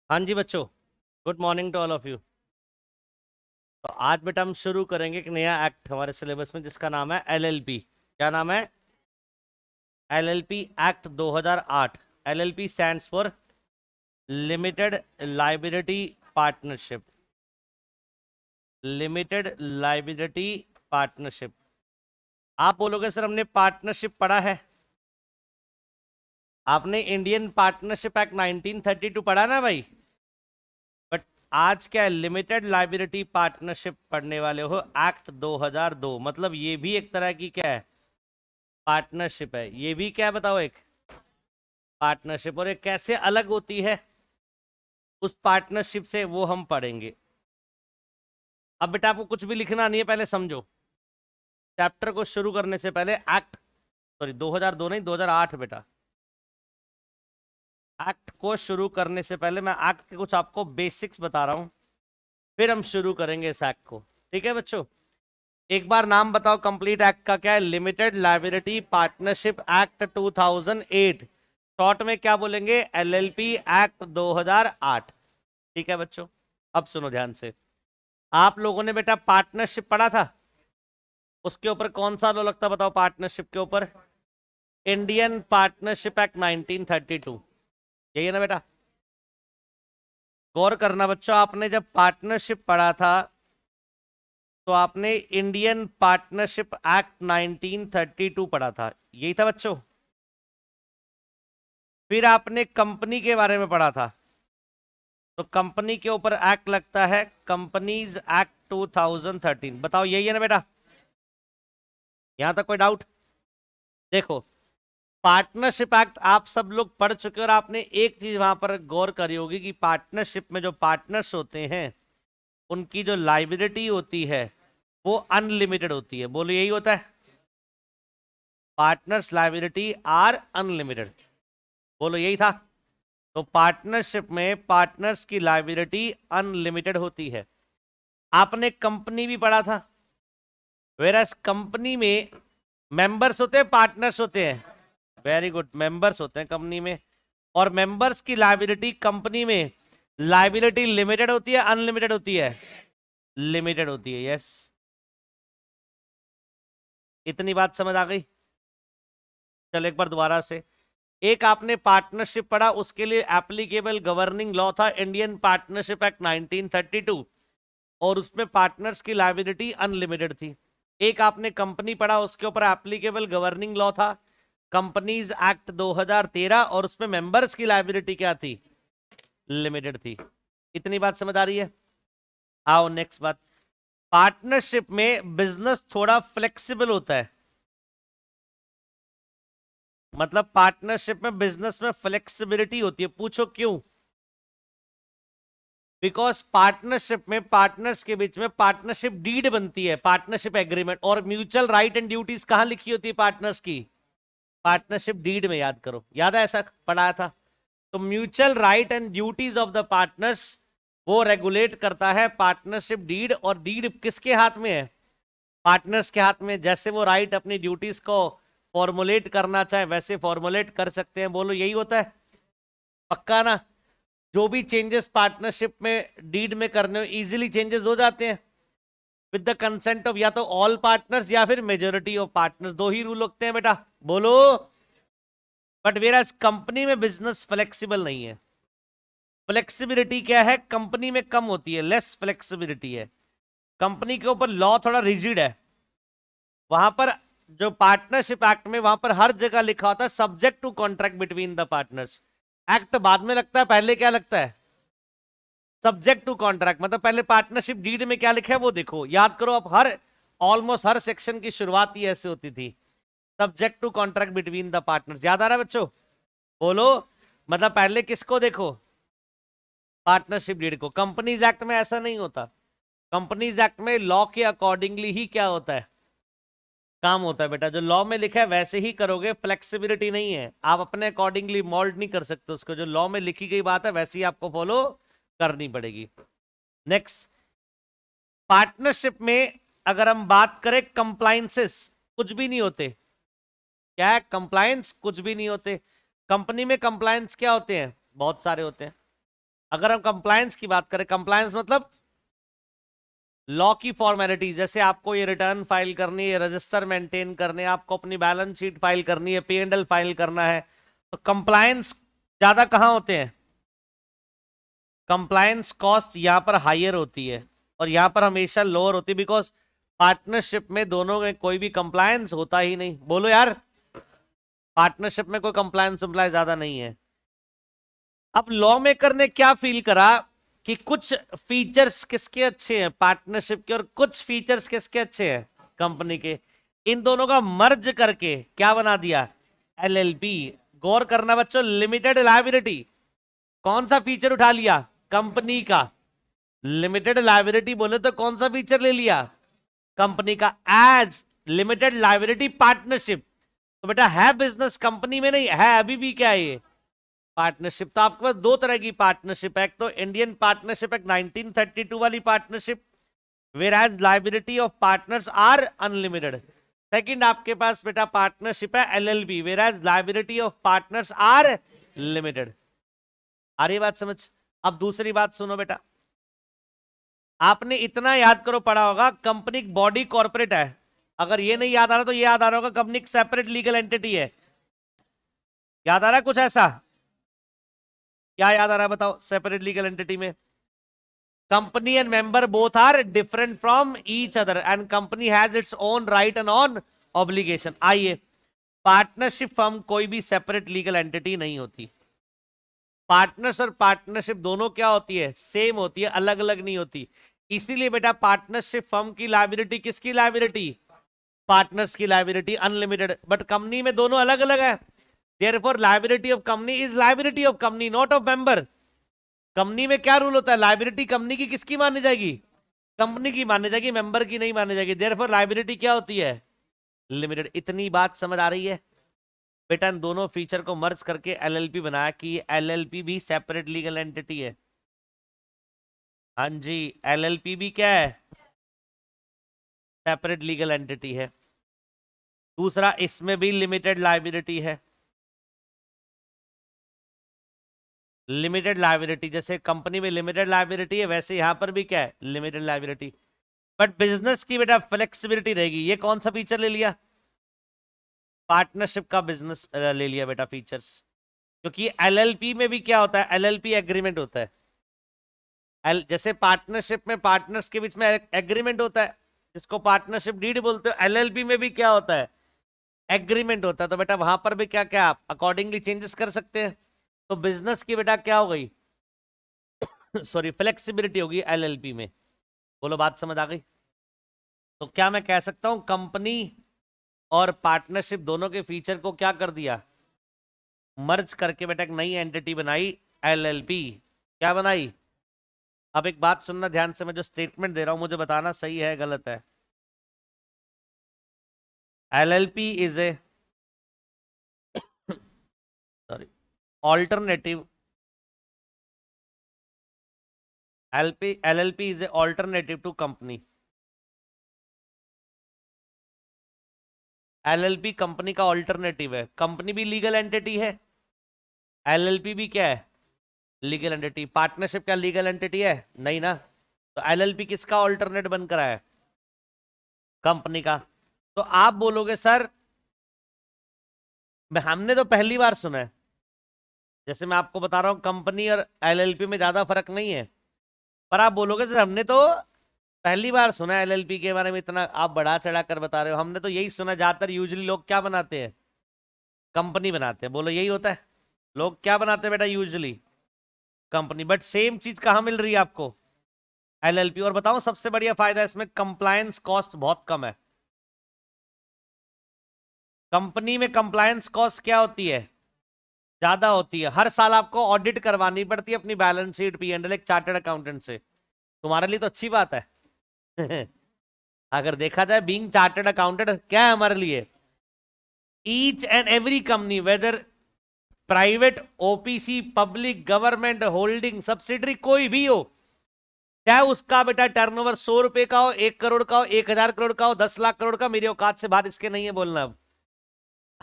हाँ जी बच्चों, good morning to all of you. तो आज बेटा हम शुरू करेंगे एक नया एक्ट हमारे सिलेबस में जिसका नाम है एलएलपी। क्या नाम है? LLP act 2008। LLP stands for limited liability partnership. Limited liability partnership. आप बोलोगे सर हमने पार्टनरशिप पढ़ा है। आपने इंडियन पार्टनरशिप एक्ट 1932 पढ़ा ना भाई। बट आज क्या लिमिटेड लाइबिलिटी पार्टनरशिप पढ़ने वाले हो एक्ट 2002। मतलब ये भी एक तरह की क्या है? पार्टनरशिप है। ये भी क्या है बताओ? एक पार्टनरशिप। और ये कैसे अलग होती है उस पार्टनरशिप से वो हम पढ़ेंगे। अब बेटा आपको कुछ भी लिखना नहीं है, पहले समझो। चैप्टर को शुरू करने से पहले एक्ट 2002 नहीं 2008 बेटा। एक्ट को शुरू करने से पहले मैं एक्ट के कुछ आपको बेसिक्स बता रहा हूं, फिर हम शुरू करेंगे इस एक्ट को। ठीक है बच्चों, एक बार नाम बताओ कंप्लीट एक्ट का क्या है? Limited liability partnership act 2008। Short में क्या बोलेंगे? LLP act 2008। ठीक है बच्चों, अब सुनो ध्यान से। आप लोगों ने बेटा पार्टनरशिप पढ़ा था, उसके ऊपर कौन सा लॉ लगता बताओ? पार्टनरशिप के ऊपर इंडियन पार्टनरशिप एक्ट 1932। यही है ना बेटा? गौर करना बच्चों, आपने जब पार्टनरशिप पढ़ा था तो आपने इंडियन पार्टनरशिप एक्ट 1932 पढ़ा था। यही था बच्चों। फिर आपने कंपनी के बारे में पढ़ा था, तो कंपनी के ऊपर एक्ट लगता है कंपनीज एक्ट 2013। बताओ यही है ना बेटा? यहां तक कोई डाउट? देखो, पार्टनरशिप एक्ट आप सब लोग पढ़ चुके हो और आपने एक चीज वहां पर गौर करी होगी कि पार्टनरशिप में जो पार्टनर्स होते हैं उनकी जो लाइबिलिटी होती है वो अनलिमिटेड होती है। बोलो यही होता है? Partners liability are unlimited. बोलो यही था? तो पार्टनरशिप में पार्टनर्स की लायबिलिटी अनलिमिटेड होती है। आपने कंपनी भी पढ़ा था, वेरएस कंपनी में मेंबर्स होते हैं पार्टनर्स होते हैं? वेरी गुड, मेंबर्स होते हैं कंपनी में। और मेंबर्स की लायबिलिटी कंपनी में लायबिलिटी लिमिटेड होती है अनलिमिटेड होती है? लिमिटेड होती है। यस, इतनी बात समझ आ गई? चलो एक बार दोबारा से। एक आपने पार्टनरशिप पढ़ा, उसके लिए एप्लीकेबल गवर्निंग लॉ था इंडियन पार्टनरशिप एक्ट 1932 और उसमें पार्टनर्स की लायबिलिटी अनलिमिटेड थी। एक आपने कंपनी पढ़ा, उसके ऊपर एप्लीकेबल गवर्निंग लॉ था कंपनीज एक्ट 2013 और उसमें मेंबर्स की लायबिलिटी क्या थी? लिमिटेड थी। इतनी बात समझ आ रही है? आओ नेक्स्ट बात। पार्टनरशिप में बिजनेस थोड़ा फ्लेक्सिबल होता है। मतलब पार्टनरशिप में बिजनेस में फ्लेक्सिबिलिटी होती है। पूछो क्यों? बिकॉज पार्टनरशिप में पार्टनर्स के बीच में पार्टनरशिप डीड बनती है, पार्टनरशिप एग्रीमेंट। और म्यूचुअल राइट एंड ड्यूटीज कहां लिखी होती है पार्टनर्स की? पार्टनरशिप डीड में। याद करो, याद है? ऐसा पढ़ाया था। तो mutual right and duties of the partners वो रेगुलेट करता है पार्टनरशिप डीड। और डीड किसके हाथ में है? पार्टनर्स के हाथ में। जैसे वो राइट अपनी ड्यूटीज को फॉर्मुलेट करना चाहे वैसे फॉर्मुलेट कर सकते हैं। बोलो यही होता है? पक्का ना? जो भी चेंजेस पार्टनरशिप में डीड में करने हो इजीली चेंजेस हो जाते हैं विद द कंसेंट ऑफ या तो ऑल पार्टनर्स या फिर मेजोरिटी ऑफ पार्टनर्स। दो ही रूल होते हैं बेटा। बोलो। बट वेयर कंपनी में बिजनेस फ्लेक्सिबल नहीं है। फ्लेक्सिबिलिटी क्या है? कंपनी में कम होती है, लेस फ्लेक्सिबिलिटी है। कंपनी के ऊपर लॉ थोड़ा रिजिड है। वहां पर जो पार्टनरशिप एक्ट में वहां पर हर जगह लिखा होता है subject to contract between the partners. Act बाद में लगता है, पहले क्या लगता है? Subject to contract. मतलब पहले पार्टनरशिप डीड में क्या लिखा है वो देखो। याद करो, अब हर ऑलमोस्ट हर सेक्शन की शुरुआत ही ऐसे होती थी, subject to contract between the partners. याद आ रहा है बच्चों? बोलो। मतलब पहले किसको देखो? पार्टनरशिप डीड को। कंपनीज एक्ट में ऐसा नहीं होता। कंपनीज एक्ट में लॉ के अकॉर्डिंगली ही क्या होता है? काम होता है बेटा। जो लॉ में लिखा है वैसे ही करोगे, फ्लेक्सिबिलिटी नहीं है। आप अपने अकॉर्डिंगली मोल्ड नहीं कर सकते उसको। जो लॉ में लिखी गई बात है वैसे ही आपको फॉलो करनी पड़ेगी। नेक्स्ट, पार्टनरशिप में अगर हम बात करें कंप्लायंसेस कुछ भी नहीं होते। क्या है? कंप्लायंस कुछ भी नहीं होते। कंपनी में कंप्लायंस क्या होते हैं? बहुत सारे होते हैं। अगर हम कंप्लायंस की बात करें, कंप्लायंस मतलब लॉ की फॉर्मेलिटी, जैसे आपको ये रिटर्न फाइल करनी है, रजिस्टर मेंटेन करने, आपको अपनी बैलेंस शीट फाइल करनी है, P&L फाइल करना है, तो कंप्लायंस ज्यादा कहां होते हैं? कंप्लायंस कॉस्ट यहां पर हायर होती है और यहां पर हमेशा लोअर होती है, बिकॉज पार्टनरशिप में दोनों में कोई भी कंप्लायंस होता ही नहीं। बोलो यार, पार्टनरशिप में कोई कंप्लायंस ज्यादा नहीं है। अब लॉ मेकर ने क्या फील करा कि कुछ फीचर्स किसके अच्छे हैं, पार्टनरशिप के, और कुछ फीचर्स किसके अच्छे हैं, कंपनी के। इन दोनों का मर्ज करके क्या बना दिया? LLP। गौर करना बच्चों, लिमिटेड लायबिलिटी कौन सा फीचर उठा लिया? कंपनी का। लिमिटेड लायबिलिटी बोले तो कौन सा फीचर ले लिया? कंपनी का। एज लिमिटेड लायबिलिटी पार्टनरशिप, तो बेटा है बिजनेस, कंपनी में नहीं है, अभी भी क्या है ये? पार्टनरशिप। तो आपके पास दो तरह की पार्टनरशिप है, एक तो इंडियन पार्टनरशिप एक्ट 1932 वाली partnership, where as liability of partners are unlimited. Second आपके पास बेटा पार्टनरशिप है LLP, where as liability of partners are limited. आ रही बात समझ? अब दूसरी बात सुनो बेटा, आपने इतना याद करो पढ़ा होगा, कंपनी बॉडी कॉर्पोरेट है। अगर ये नहीं याद आ रहा तो ये याद आ रहा होगा, कंपनी एक सेपरेट लीगल एंटिटी है। याद आ रहा है कुछ ऐसा? क्या याद आ रहा है बताओ? सेपरेट लीगल एंटिटी में company and member both are different from each other and company has its own right and on obligation. आइए, पार्टनरशिप फर्म कोई भी सेपरेट लीगल एंटिटी नहीं होती। पार्टनर्स और पार्टनरशिप दोनों क्या होती है? सेम होती है, अलग अलग नहीं होती। इसीलिए बेटा पार्टनरशिप फर्म की लायबिलिटी किसकी लायबिलिटी? पार्टनर्स की लायबिलिटी अनलिमिटेड, बट कंपनी में दोनों अलग अलग है। Therefore liability of company is liability of company, not of member. Company में क्या रूल होता है? लायबिलिटी कंपनी की किसकी मानी जाएगी? कंपनी की मानी जाएगी, मेंबर की नहीं मानी जाएगी। देयरफॉर लायबिलिटी क्या होती है? लिमिटेड। इतनी बात समझ आ रही है बेटा? इन दोनों फीचर को मर्ज करके LLP बनाया कि LLP भी सेपरेट लीगल एंटिटी है। हाँ जी, LLP भी क्या है? सेपरेट लीगल एंटिटी है। दूसरा, इसमें भी लिमिटेड लायबिलिटी है। लिमिटेड लायबिलिटी, जैसे कंपनी में लिमिटेड लायबिलिटी है, वैसे यहां पर भी क्या है? Limited liability. बट बिजनेस की बेटा फ्लेक्सिबिलिटी रहेगी। ये कौन सा फीचर ले लिया? पार्टनरशिप का बिजनेस ले लिया बेटा फीचर्स। क्योंकि LLP में भी क्या होता है? LLP एग्रीमेंट होता है। जैसे पार्टनरशिप में पार्टनर्स के बीच में एग्रीमेंट होता है, जिसको पार्टनरशिप डीड बोलते हो, LLP में भी क्या होता है? एग्रीमेंट होता है। तो बेटा वहां पर भी क्या क्या आप अकॉर्डिंगली चेंजेस कर सकते हैं। तो बिजनेस की बेटा क्या हो गई? सॉरी, फ्लेक्सिबिलिटी होगी LLP में। बोलो बात समझ आ गई? तो क्या मैं कह सकता हूं कंपनी और पार्टनरशिप दोनों के फीचर को क्या कर दिया? मर्ज करके बेटा एक नई एंटिटी बनाई, LLP। क्या बनाई? अब एक बात सुनना ध्यान से, मैं जो स्टेटमेंट दे रहा हूं मुझे बताना सही है गलत है। LLP is a sorry alternative, LLP is a alternative to company। LLP company का ऑल्टरनेटिव है। कंपनी भी लीगल एंटिटी है, LLP भी क्या है? Legal entity. पार्टनरशिप क्या लीगल एंटिटी है? नहीं ना। तो LLP किसका ऑल्टरनेट बनकर है? कंपनी का। तो आप बोलोगे सर हमने तो पहली बार सुना है। जैसे मैं आपको बता रहा हूं कंपनी और LLP में ज्यादा फर्क नहीं है, पर आप बोलोगे सर हमने तो पहली बार सुना है LLP के बारे में, इतना आप बढ़ा चढ़ा कर बता रहे हो। हमने तो यही सुना, ज्यादातर यूजुअली लोग क्या बनाते हैं? कंपनी बनाते हैं। बोलो यही होता है? लोग क्या बनाते हैं बेटा यूजुअली? कंपनी। बट सेम चीज कहां मिल रही है आपको? LLP। और बताओ सबसे बढ़िया फायदा इसमें, कंप्लायंस कॉस्ट बहुत कम है। कंपनी में कंप्लायंस कॉस्ट क्या होती है? ज्यादा होती है। हर साल आपको ऑडिट करवानी पड़ती है अपनी बैलेंस शीट, P&L एक चार्टर्ड अकाउंटेंट से। तुम्हारे लिए तो अच्छी बात है। अगर देखा जाए बीइंग चार्टर्ड अकाउंटेंट क्या है हमारे लिए? Each and every company, whether private, OPC, public, government, holding, subsidiary, कोई भी हो, चाहे उसका बेटा टर्नओवर 100 रुपए का हो, 1 करोड़ का हो, 1000 करोड़ का हो, 10 लाख करोड़ का, मेरी औकात से बाहर इसके नहीं है बोलना। अब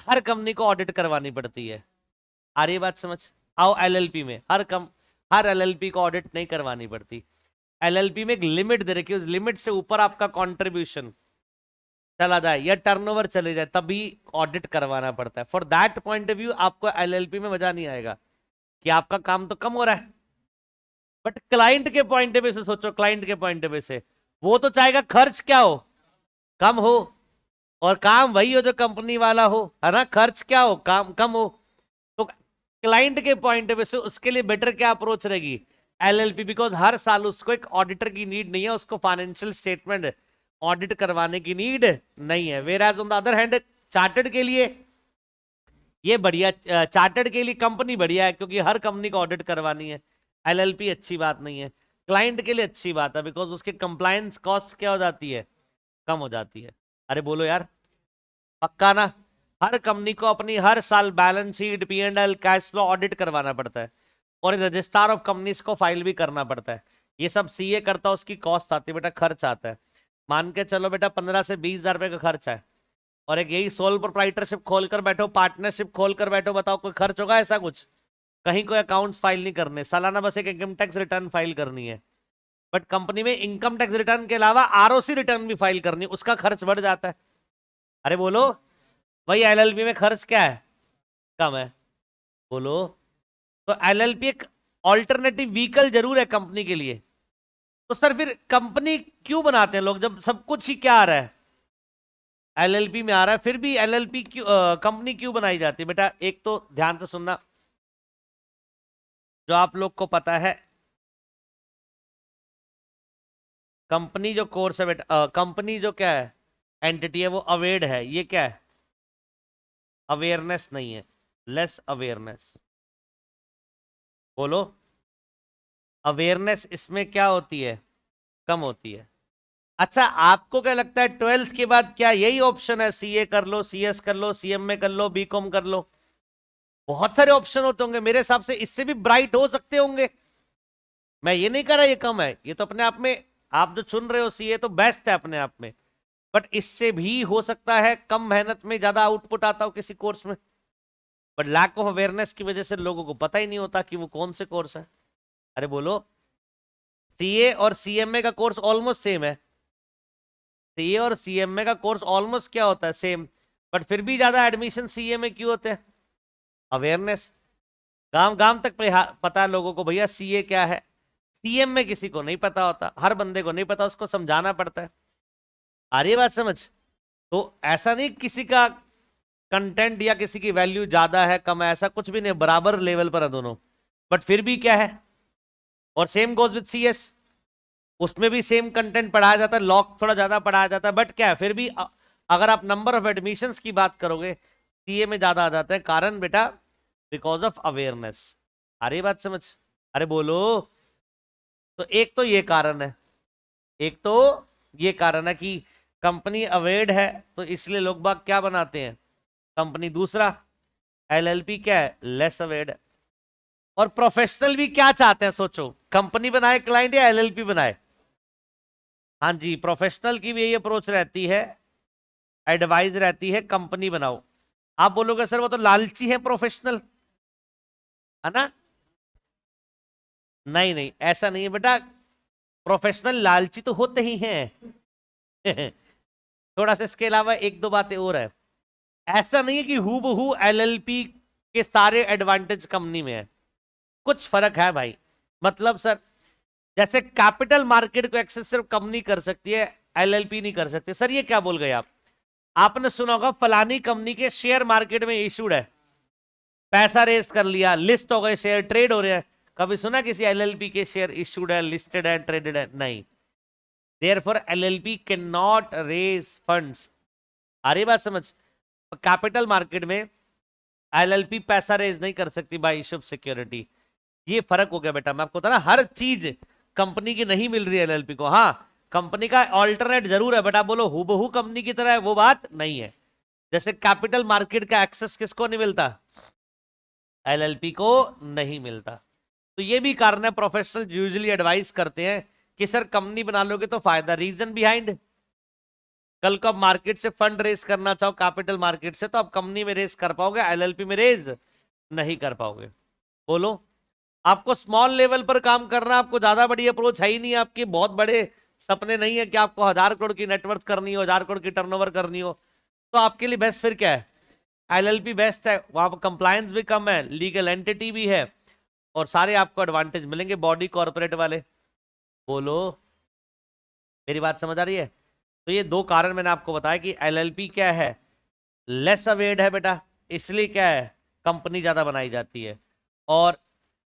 हर कंपनी को ऑडिट करवानी पड़ती है। आ रही बात समझ? आओ LLP में हर हर एलएलपी को ऑडिट नहीं करवानी पड़ती। एलएलपी में एक लिमिट दे रखी है, उस लिमिट से ऊपर आपका कंट्रीब्यूशन चला जाए या टर्नओवर चले जाए तभी ऑडिट करवाना पड़ता है। For that point of view आपको एलएलपी में मजा नहीं आएगा कि आपका काम तो कम हो रहा है, बट क्लाइंट के पॉइंट ऑफ व्यू से सोचो, क्लाइंट के पॉइंट ऑफ व्यू से वो तो चाहेगा खर्च क्या हो, कम हो, और काम वही हो जो कंपनी वाला हो, है ना, खर्च क्या हो, काम कम हो। तो क्लाइंट के पॉइंट ऑफ व्यू से उसके लिए बेटर क्या अप्रोच रहेगी, एलएलपी, बिकॉज हर साल उसको एक ऑडिटर की नीड नहीं है, उसको फाइनेंशियल स्टेटमेंट ऑडिट करवाने की नीड नहीं है। Whereas on the other hand chartered के लिए ये बढ़िया, चार्टर्ड के लिए कंपनी बढ़िया है क्योंकि हर कंपनी को ऑडिट करवानी है। एलएलपी अच्छी बात नहीं है, क्लाइंट के लिए अच्छी बात है बिकॉज उसके कंप्लायंस कॉस्ट क्या हो जाती है, कम हो जाती है। अरे बोलो यार, पक्का ना। हर कंपनी को अपनी हर साल balance sheet, P&L, cash flow audit करवाना पड़ता है और रजिस्ट्रार ऑफ कंपनीज को फाइल भी करना पड़ता है। ये सब सीए करता है, उसकी कॉस्ट आती है बेटा, खर्च आता है। मान के चलो बेटा 15 से 20 हजार रुपए का खर्च है, और एक यही सोल प्रोप्राइटरशिप खोलकर बैठो, पार्टनरशिप खोलकर बैठो, बताओ कोई खर्च होगा ऐसा कुछ? कहीं कोई अकाउंट्स फाइल नहीं करने, सालाना बस एक इनकम टैक्स रिटर्न फाइल करनी है। बट कंपनी में इनकम टैक्स रिटर्न के अलावा आरओसी रिटर्न भी फाइल करनी है, उसका खर्च बढ़ जाता है। अरे बोलो, वही एलएलपी में खर्च क्या है, कम है। बोलो, तो एलएलपी एक ऑल्टरनेटिव व्हीकल जरूर है कंपनी के लिए। तो सर फिर कंपनी क्यों बनाते हैं लोग जब सब कुछ ही क्या आ रहा है, एलएलपी में आ रहा है, फिर भी एलएलपी क्यों, कंपनी क्यों बनाई जाती है बेटा? एक तो ध्यान से सुनना, जो आप लोग को पता है, कंपनी जो कोर्स है बेटा, कंपनी जो क्या है, एंटिटी है, वो अवेयर्ड है। ये क्या है, अवेयरनेस नहीं है, लेस अवेयरनेस। बोलो, अवेयरनेस इसमें क्या होती है, कम होती है। अच्छा, आपको क्या लगता है 12th के बाद क्या यही ऑप्शन है, सीए कर लो, सीएस कर लो, सीएमए कर लो, बीकॉम कर लो? बहुत सारे ऑप्शन होते होंगे, मेरे हिसाब से इससे भी ब्राइट हो सकते होंगे। मैं ये नहीं कह रहा ये कम है, ये तो अपने आप में, आप जो चुन रहे हो सीए तो बेस्ट है अपने आप में, बट इससे भी हो सकता है कम मेहनत में ज्यादा आउटपुट आता हो किसी कोर्स में। बट लैक ऑफ अवेयरनेस की वजह से लोगों को पता ही नहीं होता कि वो कौन से कोर्स है। अरे बोलो, सीए और सीएमए का कोर्स ऑलमोस्ट सेम है, सीए और सीएमए का कोर्स ऑलमोस्ट क्या होता है, सेम, बट फिर भी ज्यादा एडमिशन सीए में क्यों होते हैं? अवेयरनेस। गांव गांव तक पता है लोगों को भैया सीए क्या है, सीएम में किसी को नहीं पता होता, हर बंदे को नहीं पता, उसको समझाना पड़ता है। आ रही है बात समझ? तो ऐसा नहीं किसी का कंटेंट या किसी की वैल्यू ज्यादा है कम है, ऐसा कुछ भी नहीं, बराबर लेवल पर है दोनों। बट फिर भी क्या है, और सेम गोज विद सीएस, उसमें भी सेम कंटेंट पढ़ाया जाता है, लॉक थोड़ा ज्यादा पढ़ाया जाता है, बट क्या है फिर भी अगर आप नंबर ऑफ एडमिशंस की बात करोगे सीए में ज्यादा आ जाता है। कारण बेटा, बिकॉज ऑफ अवेयरनेस। आ रही बात समझ? अरे बोलो, तो एक तो ये कारण है, एक तो ये कारण है कि कंपनी अवेयर्ड है तो इसलिए लोग बाग क्या बनाते हैं, कंपनी। दूसरा, एलएलपी क्या है, लेस अवेयर्ड है। और प्रोफेशनल भी क्या चाहते हैं, सोचो, कंपनी बनाए क्लाइंट या एलएलपी बनाए? हाँ जी, प्रोफेशनल की भी यही अप्रोच रहती है, एडवाइस रहती है कंपनी बनाओ। आप बोलोगे सर वो तो लालची है प्रोफेशनल, है ना? नहीं नहीं, ऐसा नहीं है बेटा, प्रोफेशनल लालची तो होते ही हैं। थोड़ा सा इसके अलावा एक दो बातें और है। ऐसा नहीं है कि हूबहू एलएलपी के सारे एडवांटेज कंपनी में है, कुछ फर्क है भाई। मतलब सर, जैसे कैपिटल मार्केट को एक्सेस सिर्फ कंपनी कर सकती है, एलएलपी नहीं कर सकती। सर ये क्या बोल गए आप? आपने सुना होगा फलानी कंपनी के शेयर मार्केट में इशूड है, पैसा रेस कर लिया, लिस्ट हो गए शेयर, ट्रेड हो रहे हैं। कभी सुना किसी एलएलपी के शेयर इशूड है, लिस्टेड है, ट्रेडेड है? नहीं। Therefore LLP cannot raise funds। आ रही बात समझ? कैपिटल मार्केट में एलएलपी पैसा रेज नहीं कर सकती बाय इशू ऑफ सिक्योरिटी। ये फर्क हो गया बेटा, मैं आपको बता रहा, हर चीज कंपनी की नहीं मिल रही है एलएलपी को। हाँ, कंपनी का ऑल्टरनेट जरूर है, बेटा बोलो हूबहू कंपनी की तरह है, वो बात नहीं है। जैसे कैपिटल मार्केट का एक्सेस किसको नहीं मिलता, एलएलपी को नहीं मिलता। तो ये भी कारण है, प्रोफेशनल यूजुअली एडवाइस करते हैं कि सर कंपनी बना लोगे तो फायदा। रीजन बिहाइंड, कल को आप मार्केट से फंड रेज करना चाहो, कैपिटल मार्केट से, तो आप कंपनी में रेज कर पाओगे, एलएलपी में रेज नहीं कर पाओगे। बोलो, आपको स्मॉल लेवल पर काम करना, आपको ज्यादा बड़ी अप्रोच है ही नहीं, आपके बहुत बड़े सपने नहीं है कि आपको 1000 करोड़ की नेटवर्थ करनी हो, 1000 करोड़ की टर्नओवर करनी हो, तो आपके लिए बेस्ट फिर क्या है? एलएलपी बेस्ट है। वहां पर कंप्लायंस भी कम है, लीगल एंटिटी भी है, और सारे आपको एडवांटेज मिलेंगे बॉडी कॉर्पोरेट वाले। बोलो, मेरी बात समझ आ रही है? तो ये दो कारण मैंने आपको बताया कि एलएलपी क्या है, लेस अवेयर्ड है बेटा, इसलिए क्या है, कंपनी ज्यादा बनाई जाती है। और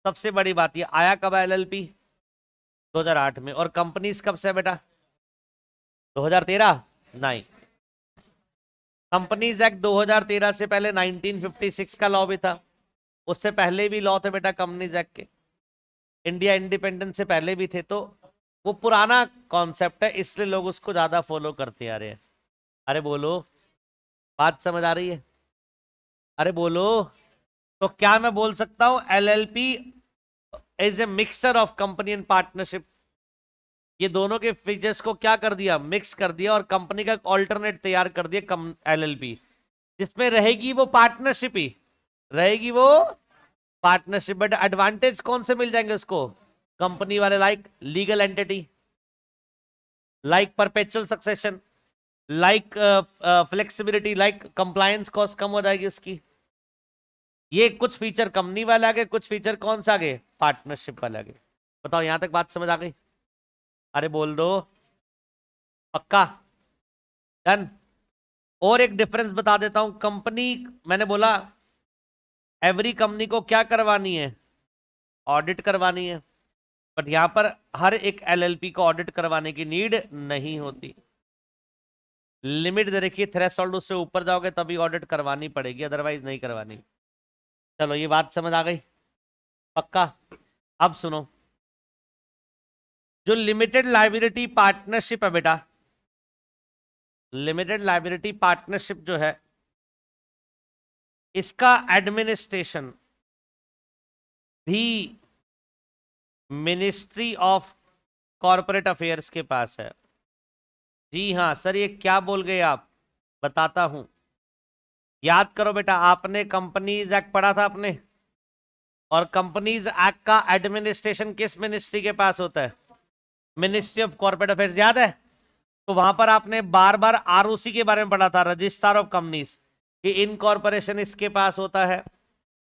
सबसे बड़ी बात, ये आया कब है एलएलपी? 2008 में। और कंपनीज कब से है बेटा? 2013? नहीं, कंपनीज एक्ट 2013 से पहले 1956 का लॉ भी था, उससे पहले भी लॉ थे बेटा कंपनीज एक्ट के, इंडिया इंडिपेंडेंस से पहले भी थे। तो वो पुराना कॉन्सेप्ट है, इसलिए लोग उसको ज्यादा फॉलो करते आ रहे हैं। अरे बोलो, बात समझ आ रही है? अरे बोलो। तो क्या मैं बोल सकता हूं LLP is a mixture of company and partnership? ये दोनों के फीचर्स को क्या कर दिया, मिक्स कर दिया, और कंपनी का ऑल्टरनेट तैयार कर दिया एलएलपी, जिसमें रहेगी वो पार्टनरशिप ही, रहेगी वो पार्टनरशिप। बट एडवांटेज कौन से मिल जाएंगे उसको? कंपनी वाले, like legal entity, like perpetual succession, like flexibility, like compliance cost कम हो जाएगी उसकी। ये कुछ फीचर कंपनी वाले आ गए, कुछ फीचर कौन सा आ गए, पार्टनरशिप वाले आ गए। बताओ, यहां तक बात समझ आ गई? अरे बोल दो, पक्का? डन। और एक डिफरेंस बता देता हूं, कंपनी, मैंने बोला एवरी कंपनी को क्या करवानी है, ऑडिट करवानी है, बट यहां पर हर एक एलएलपी को ऑडिट करवाने की नीड नहीं होती। लिमिट दे रखी है, थ्रेशोल्ड, उससे ऊपर जाओगे तभी ऑडिट करवानी पड़ेगी, अदरवाइज नहीं करवानी। चलो, ये बात समझ आ गई? पक्का? अब सुनो, जो लिमिटेड लाइबिलिटी पार्टनरशिप है बेटा, लिमिटेड लाइबिलिटी पार्टनरशिप जो है, इसका एडमिनिस्ट्रेशन भी मिनिस्ट्री ऑफ कॉरपोरेट अफेयर्स के पास है। जी हाँ सर, ये क्या बोल गए आप, बताता हूं। याद करो बेटा, आपने कंपनीज एक्ट पढ़ा था आपने, और कंपनीज एक्ट का एडमिनिस्ट्रेशन किस मिनिस्ट्री के पास होता है? मिनिस्ट्री ऑफ कॉर्पोरेट अफेयर्स, याद है? तो वहां पर आपने बार बार आरओसी के बारे में पढ़ा था, रजिस्ट्रार ऑफ कंपनीज, कि इनकॉर्पोरेशन इसके पास होता है,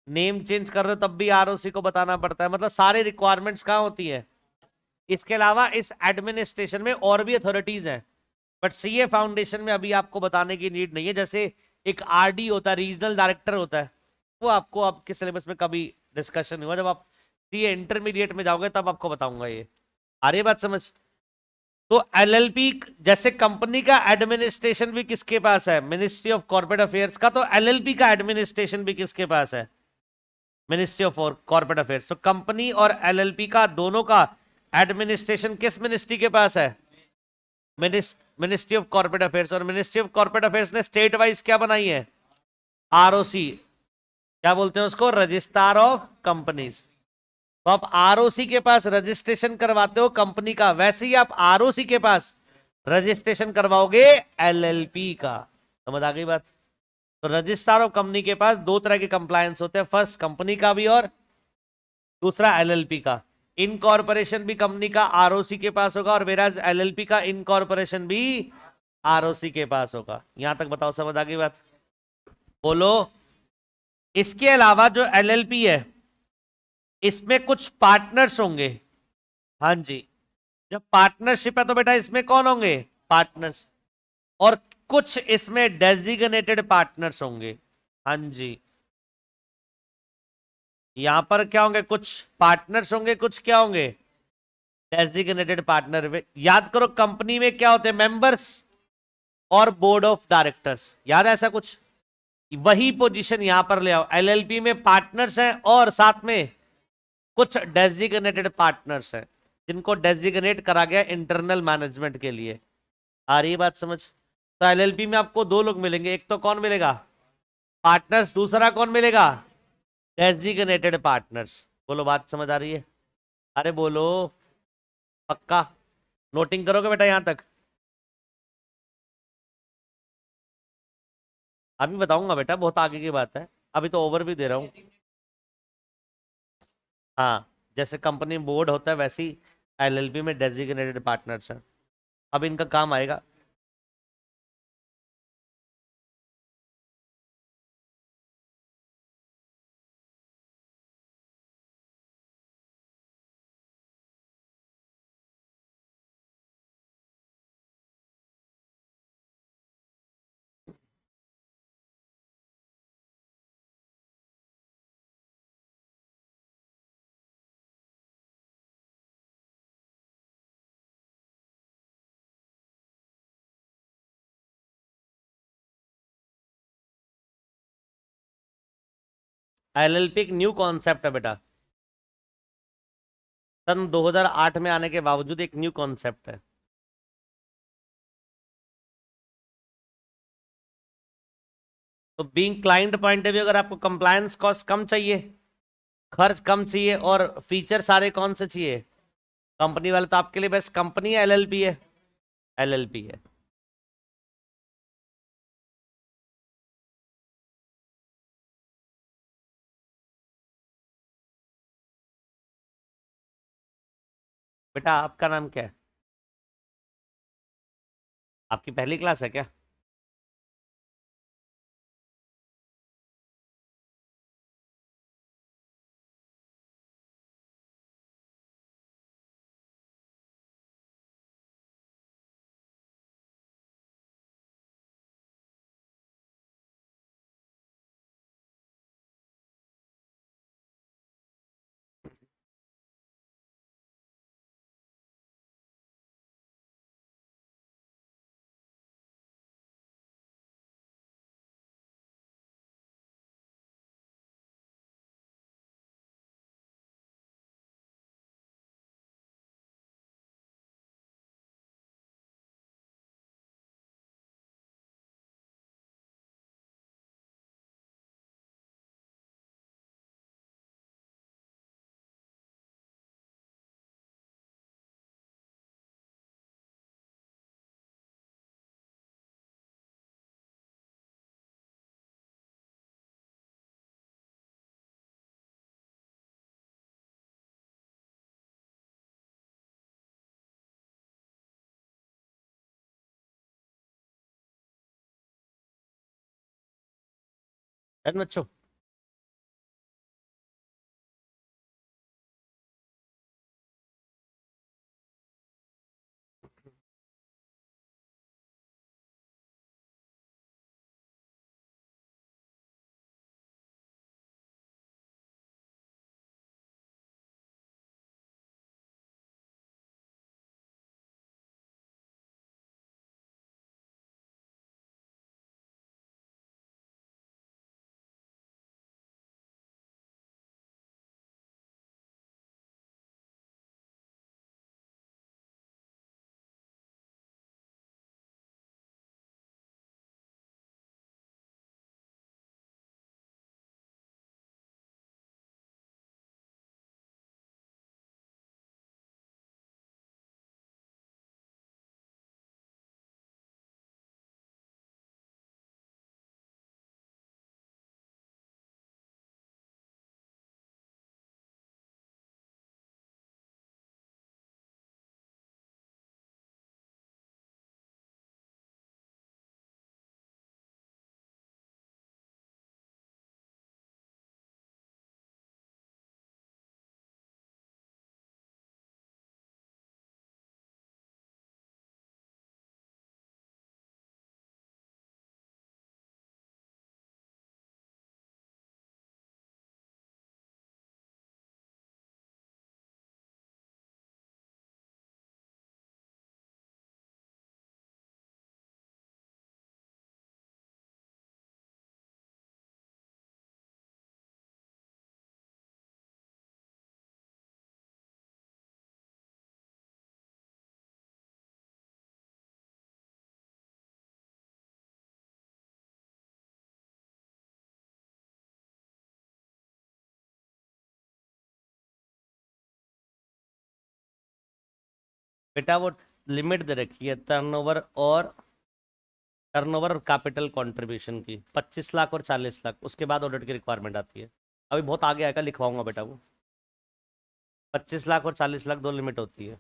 नेम चेंज कर रहे हो तब भी आरओसी को बताना पड़ता है, मतलब सारे रिक्वायरमेंट्स कहां होती है? इसके अलावा इस एडमिनिस्ट्रेशन में और भी अथॉरिटीज हैं, बट सीए फाउंडेशन में अभी आपको बताने की नीड नहीं है। जैसे एक आरडी होता है, रीजनल डायरेक्टर होता है, वो आपको आपके सिलेबस में कभी डिस्कशन नहीं हुआ, जब आप सीए इंटरमीडिएट में जाओगे तब आपको बताऊंगा ये। आ रही है बात समझ? तो एलएलपी जैसे कंपनी का एडमिनिस्ट्रेशन भी किसके पास है? मिनिस्ट्री ऑफ कॉर्पोरेट अफेयर्स का। तो एलएलपी का एडमिनिस्ट्रेशन भी किसके पास है? Ministry of corporate affairs. तो कंपनी और एलएलपी का दोनों का एडमिनिस्ट्रेशन किस मिनिस्ट्री के पास है? Ministry of corporate affairs. और मिनिस्ट्री ऑफ कॉर्पोरेट अफेयर्स ने स्टेट वाइज क्या बनाई है? आरओसी, क्या बोलते हैं उसको, रजिस्ट्रार ऑफ कंपनीज। तो आप आरओसी के पास रजिस्ट्रेशन करवाते हो कंपनी का, वैसे ही आप आरओसी के पास रजिस्ट्रेशन करवाओगे एलएलपी का। समझ आ गई बात? तो रजिस्ट्रार ऑफ कंपनी के पास दो तरह के कंप्लायंस होते हैं, फर्स्ट कंपनी का भी और दूसरा एलएलपी का। इनकॉर्पोरेशन भी कंपनी का आरओसी के पास होगा, और वेराज एलएलपी का इनकॉर्पोरेशन भी आरओसी के पास होगा। यहां तक बताओ, समझ आ गई बात? बोलो। इसके अलावा जो एलएलपी है, इसमें कुछ पार्टनर्स होंगे। हाँ जी, जब पार्टनरशिप है तो बेटा इसमें कौन होंगे? पार्टनर्स। और कुछ इसमें डेजिग्नेटेड पार्टनर्स होंगे। हाँ जी, यहां पर क्या होंगे, कुछ पार्टनर्स होंगे, कुछ क्या होंगे, डेजिग्नेटेड पार्टनर। याद करो, कंपनी में क्या होते हैं, मेंबर्स और बोर्ड ऑफ डायरेक्टर्स, याद है ऐसा कुछ? वही पोजीशन यहां पर ले आओ, एलएलपी में पार्टनर्स हैं और साथ में कुछ डेजिग्नेटेड पार्टनर्स हैं, जिनको डेजिग्नेट करा गया इंटरनल मैनेजमेंट के लिए। आ रही है बात समझ? तो एलएलपी में आपको दो लोग मिलेंगे, एक तो कौन मिलेगा, पार्टनर्स, दूसरा कौन मिलेगा, डेजिग्नेटेड पार्टनर्स। बोलो, बात समझ आ रही है? अरे बोलो, पक्का? नोटिंग करोगे बेटा यहां तक? अभी बताऊंगा बेटा, बहुत आगे की बात है, अभी तो ओवरव्यू दे रहा हूं। हाँ, जैसे कंपनी बोर्ड होता है वैसे ही एलएलपी में डेजिग्नेटेड पार्टनर्स है। अब इनका काम आएगा। एलएलपी एक न्यू कॉन्सेप्ट है बेटा, सन 2008 में आने के बावजूद एक न्यू कॉन्सेप्ट है। तो being client point of view, अगर आपको कंप्लायंस कॉस्ट कम चाहिए, खर्च कम चाहिए, और फीचर सारे कौन से चाहिए कंपनी वाले, तो आपके लिए बेस्ट कंपनी है एलएलपी है, एलएलपी है। बेटा आपका नाम क्या है? आपकी पहली क्लास है क्या? डन बच्चों? बेटा वो लिमिट दे रखी है टर्नओवर और कैपिटल कंट्रीब्यूशन की, 25 लाख और 40 लाख, उसके बाद ऑडिट की रिक्वायरमेंट आती है। अभी बहुत आगे आएगा, लिखवाऊंगा बेटा वो। 25 लाख और 40 लाख 2 लिमिट होती है।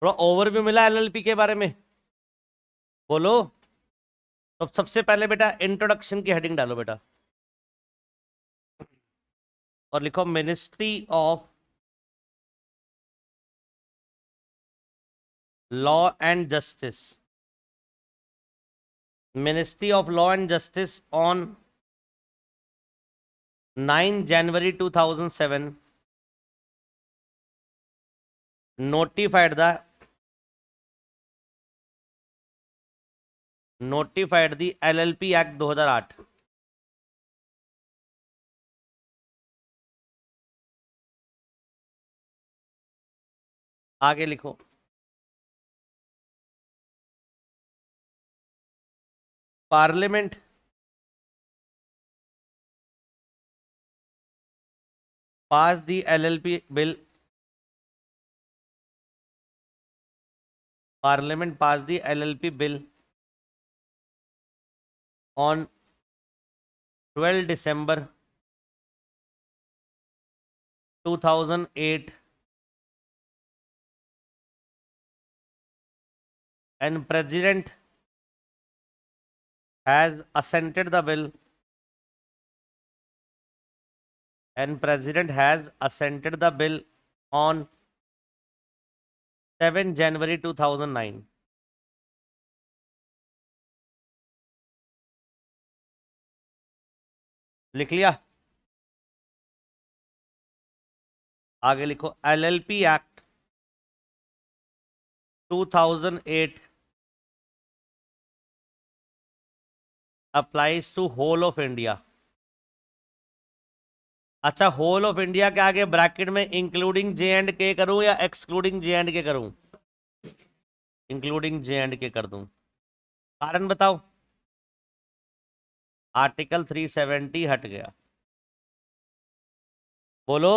थोड़ा ओवरव्यू मिला एलएलपी के बारे में? बोलो। तो सबसे पहले बेटा इंट्रोडक्शन की हेडिंग डालो बेटा, और लिखो ministry of law and justice. Ministry of law and justice on 9 January 2007 notified the LLP Act 2008। आगे लिखो। Parliament pass the LLP bill. Parliament pass the LLP bill on 12 December 2008 and President has assented the bill on 7 January 2009। लिख लिया? आगे लिखो LLP Act 2008 applies to whole of India। अच्छा, whole of India के आगे bracket में including J&K करूं या एक्सक्लूडिंग J&K करूं? इंक्लूडिंग J&K कर दूं। कारण बताओ। आर्टिकल 370 हट गया। बोलो।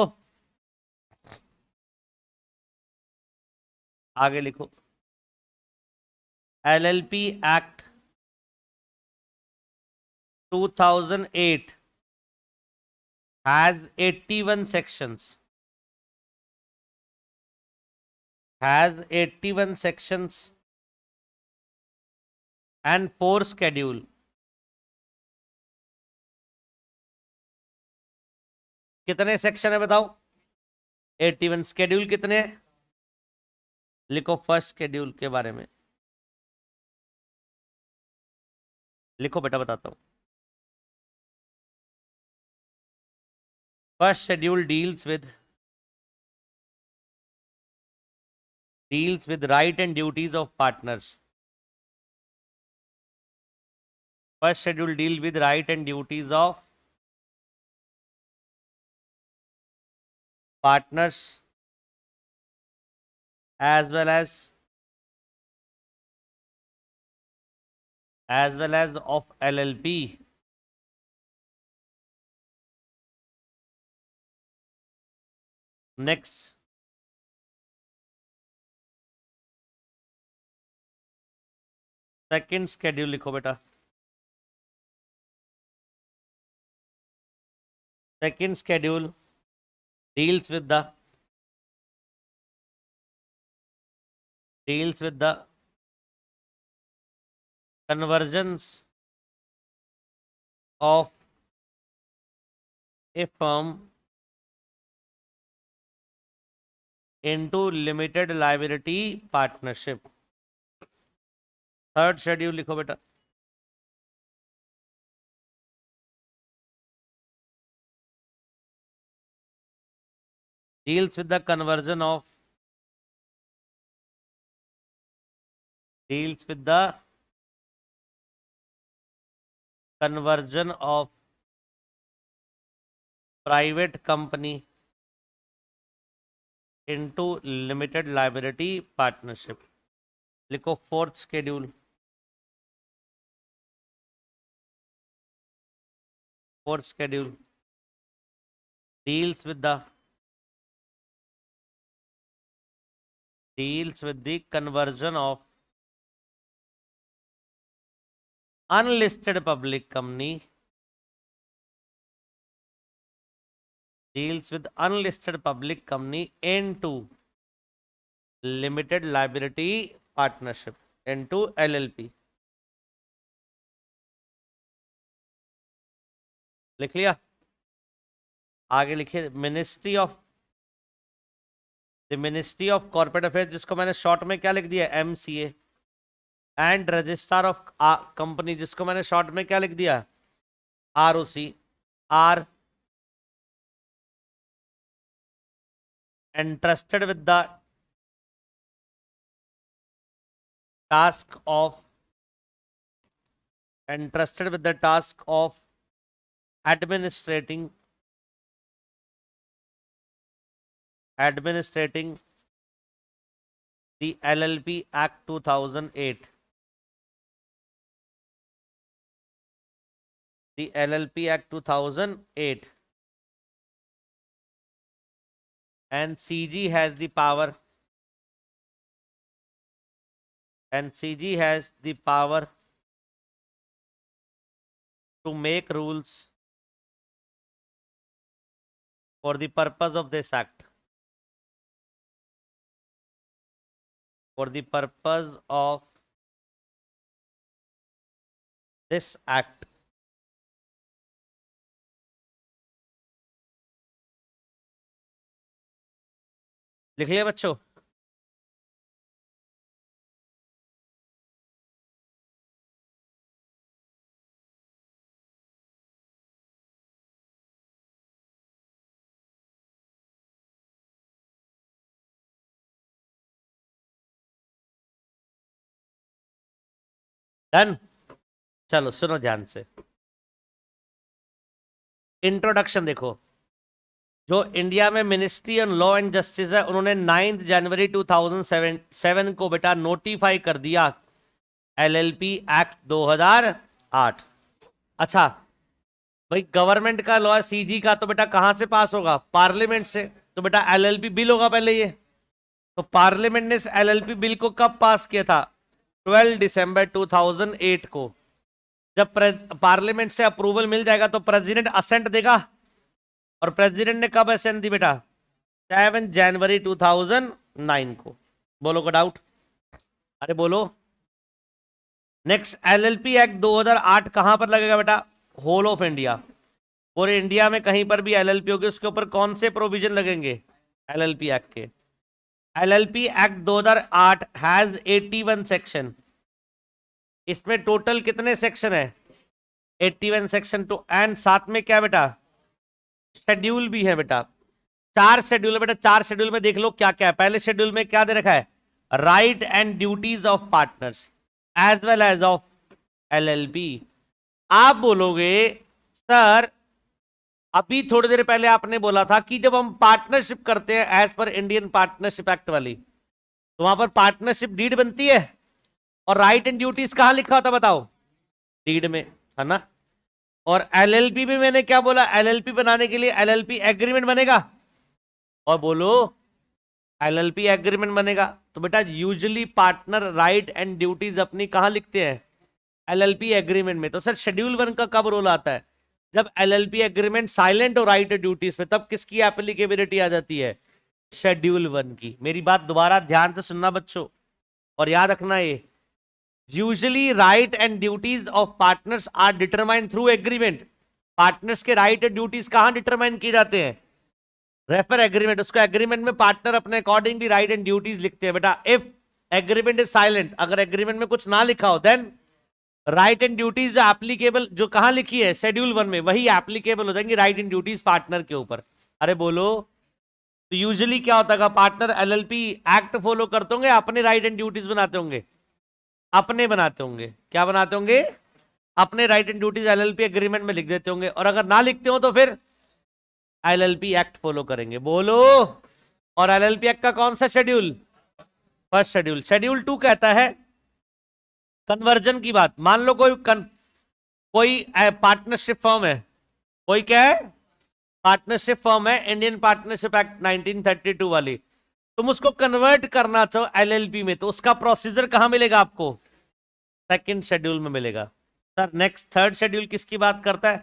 आगे लिखो LLP act 2008 has 81 sections, and 4 schedule। कितने सेक्शन है बताओ? 81। स्केड्यूल कितने हैं? लिखो फर्स्ट शेड्यूल के बारे में लिखो बेटा, बताता हूं। First schedule deals with right and duties of partners। First schedule deal with right and duties of partners as well as of LLP। Next, second schedule लिखो बेटा। Second schedule deals with the conversions of a firm into limited liability partnership। Third schedule लिखो बेटा। deals with the conversion of private company into limited liability partnership। लिखो fourth schedule. deals with the conversion of unlisted public company deals with unlisted public company into limited liability partnership into LLP. लिख लिया? आगे लिखिए ministry of corporate affairs, जिसको मैंने short में क्या लिख दिया, MCA, and registrar of company, जिसको मैंने शॉर्ट में क्या लिख दिया, ROC, are entrusted with the task of administrating the LLP Act 2008. The LLP Act 2008. And CG has the power. To make rules for the purpose of this act. For the purpose of this act. लिख लिया बच्चों? Done? चलो सुनो ध्यान से, introduction देखो। जो India में ministry on law and justice है, उन्होंने 9 जनवरी 2007 को बेटा नोटिफाई कर दिया LLP एक्ट 2008। अच्छा भाई, गवर्नमेंट का लॉ है CG का, तो बेटा कहां से पास होगा, पार्लियामेंट से। तो बेटा LLP बिल होगा पहले ये। तो पार्लियामेंट ने इस LLP बिल को कब पास किया था, 12 दिसंबर 2008 को। जब पार्लियामेंट से अप्रूवल मिल जाएगा तो प्रेसिडेंट असेंट देगा, और प्रेसिडेंट ने कब असेंट दी बेटा, 7 जनवरी 2009 को। बोलो को डाउट? अरे बोलो। नेक्स्ट, LLP एक्ट 2008 कहां पर लगेगा बेटा, होल ऑफ इंडिया। पूरे इंडिया में कहीं पर भी LLP होगी, उसके ऊपर कौन से प्रोविजन लगेंगे, LLP एक्ट के। LLP act 2008 has 81 section. इसमें टोटल कितने सेक्शन है, 81 सेक्शन। तो एंड साथ में क्या बेटा, शेड्यूल भी है बेटा। 4 शेड्यूल है बेटा। 4 शेड्यूल में देख लो क्या क्या है। पहले शेड्यूल में क्या दे रखा है, right and duties of partners as well as of LLP। आप बोलोगे सर अभी थोड़ी देर पहले आपने बोला था कि जब हम पार्टनरशिप करते हैं as per Indian partnership act वाली, तो वहां पर पार्टनरशिप डीड बनती है, और राइट एंड ड्यूटीज कहां लिखा होता बताओ, डीड में, है ना। और LLP में मैंने क्या बोला, LLP बनाने के लिए LLP एग्रीमेंट बनेगा, और बोलो LLP एग्रीमेंट बनेगा। तो बेटा usually partner right and duties अपनी कहां लिखते हैं, LLP एग्रीमेंट में। तो सर शेड्यूल 1 का कब रोल आता है, जब LLP एग्रीमेंट साइलेंट और राइट ड्यूटीज पे, तब किसकी एप्लीकेबिलिटी आ जाती है, शेड्यूल 1 की। मेरी बात दोबारा ध्यान से सुनना बच्चों, और याद रखना ये, usually right and duties of partners are determined through agreement. Partners के राइट एंड ड्यूटीज कहां डिटरमाइन किए जाते हैं, रेफर एग्रीमेंट। उसको एग्रीमेंट में पार्टनर अपने अकॉर्डिंगली राइट एंड ड्यूटीज लिखते हैं बेटा। इफ एग्रीमेंट इज साइलेंट, अगर एग्रीमेंट में कुछ ना लिखा हो, देन राइट एंड ड्यूटीज जो एप्लीकेबल, जो कहां लिखी है शेड्यूल 1 में, वही एप्लीकेबल हो जाएंगी राइट एंड ड्यूटीज पार्टनर के ऊपर। अरे बोलो। तो यूजुअली क्या होता है, पार्टनर LLP एक्ट फॉलो करते होंगे, अपने राइट एंड ड्यूटीज बनाते होंगे, अपने बनाते होंगे, क्या बनाते होंगे, अपने right and duties LLP agreement में लिख देते होंगे, और अगर ना लिखते हो तो फिर LLP एक्ट फॉलो करेंगे। बोलो। और LLP एक्ट का कौन सा शेड्यूल, फर्स्ट शेड्यूल। शेड्यूल 2 कहता है कन्वर्जन की बात। मान लो कोई पार्टनरशिप फर्म है, कोई क्या है, पार्टनरशिप फर्म है, इंडियन पार्टनरशिप एक्ट 1932 वाली, तुम उसको कन्वर्ट करना चाहो LLP में, तो उसका प्रोसीजर कहां मिलेगा आपको, सेकंड शेड्यूल में मिलेगा। सर नेक्स्ट थर्ड शेड्यूल किसकी बात करता है?